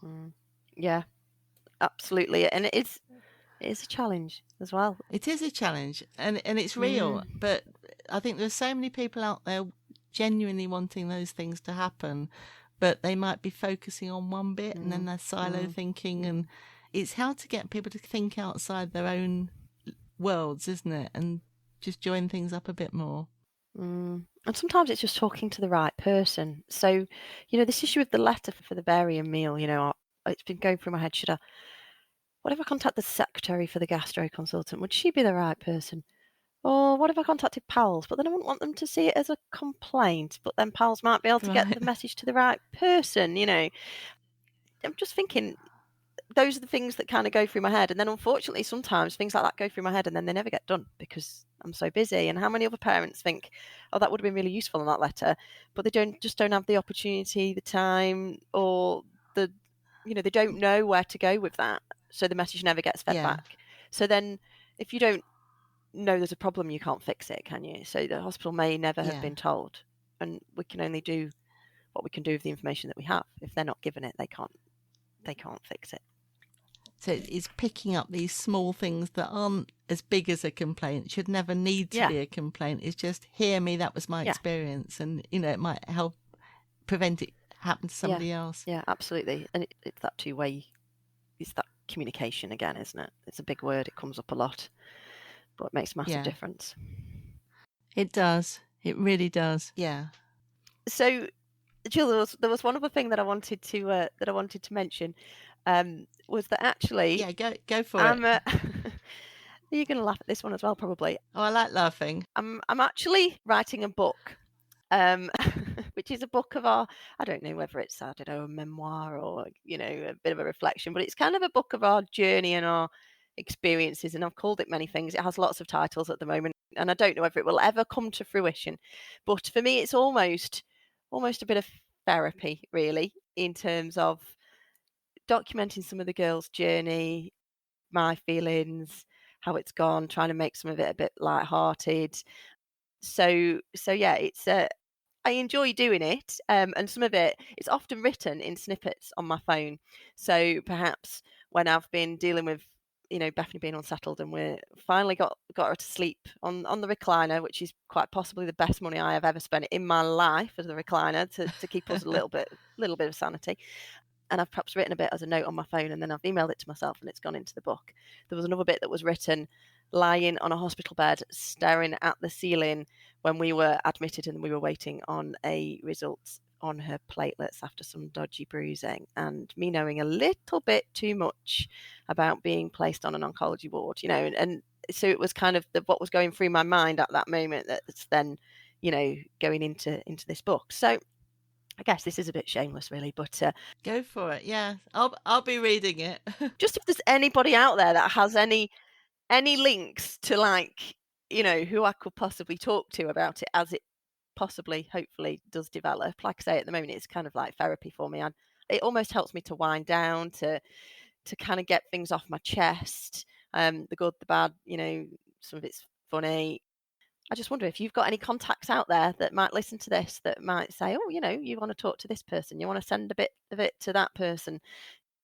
Yeah, absolutely. And it is a challenge as well. It is a challenge, and it's real, but I think there's so many people out there genuinely wanting those things to happen, but they might be focusing on one bit and then they're silo thinking, and it's how to get people to think outside their own worlds, isn't it? And just join things up a bit more. And sometimes it's just talking to the right person. So, this issue with the letter for the barium meal, it's been going through my head. What if I contact the secretary for the gastro consultant? Would she be the right person? Or what if I contacted pals? But then I wouldn't want them to see it as a complaint. But then pals might be able to get the message to the right person, I'm just thinking, those are the things that kind of go through my head. And then unfortunately, sometimes things like that go through my head and then they never get done because I'm so busy. And how many other parents think, oh, that would have been really useful in that letter, but they don't have the opportunity, the time, or they don't know where to go with that. So the message never gets fed back. So then if you don't know there's a problem, you can't fix it, can you? So the hospital may never have been told, and we can only do what we can do with the information that we have. If they're not given it, they can't fix it. So it's picking up these small things that aren't as big as a complaint, should never need to be a complaint. It's just, hear me, that was my experience. And, it might help prevent it happening to somebody else. Yeah, absolutely. And it's that two-way, it's that communication again, isn't it? It's a big word. It comes up a lot, but it makes a massive difference. It does. It really does. Yeah. So, Jill, there was one other thing that I wanted to mention. Was that actually? Yeah, go for it. You're going to laugh at this one as well, probably. Oh, I like laughing. I'm actually writing a book, which is a book of I don't know whether it's, a memoir or, a bit of a reflection, but it's kind of a book of our journey and our experiences. And I've called it many things. It has lots of titles at the moment, and I don't know whether it will ever come to fruition. But for me, it's almost a bit of therapy, really, in terms of documenting some of the girls' journey, my feelings, how it's gone, trying to make some of it a bit lighthearted. So yeah, it's I enjoy doing it, and some of it's often written in snippets on my phone. So perhaps when I've been dealing with, Bethany being unsettled, and we're finally got her to sleep on the recliner, which is quite possibly the best money I have ever spent in my life as a recliner to keep us a little bit of sanity. And I've perhaps written a bit as a note on my phone, and then I've emailed it to myself, and it's gone into the book. There was another bit that was written lying on a hospital bed, staring at the ceiling when we were admitted and we were waiting on a result on her platelets after some dodgy bruising, and me knowing a little bit too much about being placed on an oncology ward, and so it was kind of what was going through my mind at that moment that's then, going into this book. So I guess this is a bit shameless, really, but go for it. Yeah, I'll be reading it. Just if there's anybody out there that has any links to, who I could possibly talk to about it as it possibly, hopefully, does develop. Like I say, at the moment, it's kind of like therapy for me. And it almost helps me to wind down, to kind of get things off my chest. The good, the bad, some of it's funny. I just wonder if you've got any contacts out there that might listen to this, that might say, oh, you want to talk to this person, you want to send a bit of it to that person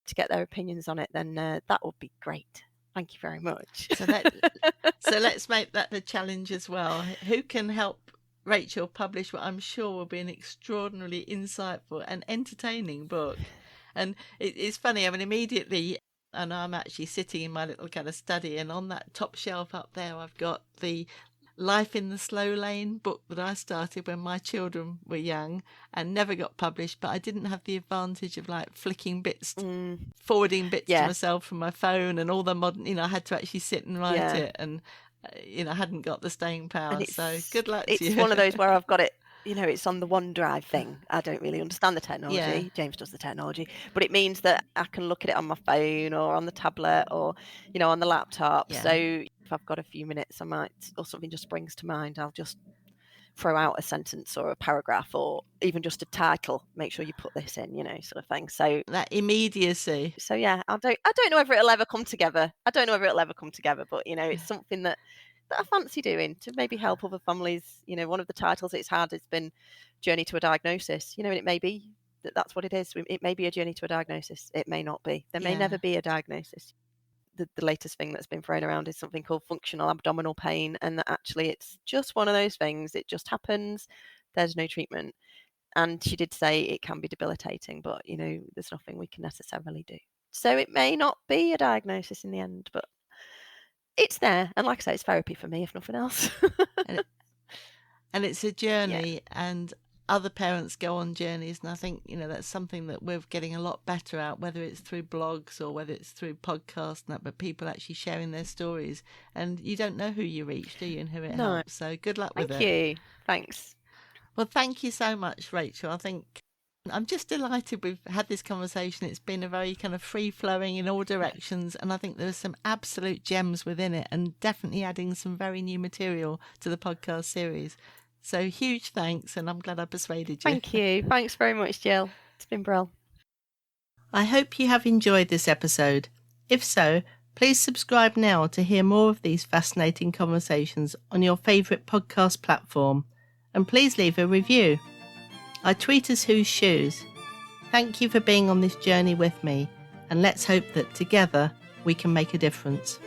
to get their opinions on it, then that would be great. Thank you very much. So let's make that the challenge as well. Who can help Rachel publish what I'm sure will be an extraordinarily insightful and entertaining book? And it's funny, immediately, and I'm actually sitting in my little kind of study, and on that top shelf up there, I've got the Life in the Slow Lane book that I started when my children were young and never got published, but I didn't have the advantage of flicking bits, forwarding bits to myself from my phone and all the modern, I had to actually sit and write it, and I hadn't got the staying power. So good luck to you. It's one of those where I've got it, it's on the OneDrive thing. I don't really understand the technology. Yeah. James does the technology, but it means that I can look at it on my phone or on the tablet or, on the laptop. Yeah. So if I've got a few minutes, I might, or something just springs to mind, I'll just throw out a sentence or a paragraph or even just a title. Make sure you put this in, sort of thing. So that immediacy. So yeah, I don't know whether it'll ever come together. But it's something that I fancy doing to maybe help other families. One of the titles it's had has been Journey to a Diagnosis. And it may be that's what it is. It may be a journey to a diagnosis. It may not be. There may never be a diagnosis. The latest thing that's been thrown around is something called functional abdominal pain, and that actually it's just one of those things. It just happens. There's no treatment. And she did say it can be debilitating, but there's nothing we can necessarily do. So it may not be a diagnosis in the end, but it's there. And like I say, it's therapy for me, if nothing else. and it's a journey, and other parents go on journeys, and I think that's something that we're getting a lot better at, whether it's through blogs or whether it's through podcasts and that, but people actually sharing their stories, and you don't know who you reach, do you, and who it helps. So good luck with it. Thank you. Thanks. Well, thank you so much, Rachel. I think I'm just delighted we've had this conversation. It's been a very kind of free-flowing in all directions, and I think there's some absolute gems within it, and definitely adding some very new material to the podcast series. So huge thanks, and I'm glad I persuaded you. Thank you. Thanks very much, Jill. It's been brilliant. I hope you have enjoyed this episode. If so, please subscribe now to hear more of these fascinating conversations on your favourite podcast platform. And please leave a review. I tweet as Whose Shoes. Thank you for being on this journey with me, and let's hope that together we can make a difference.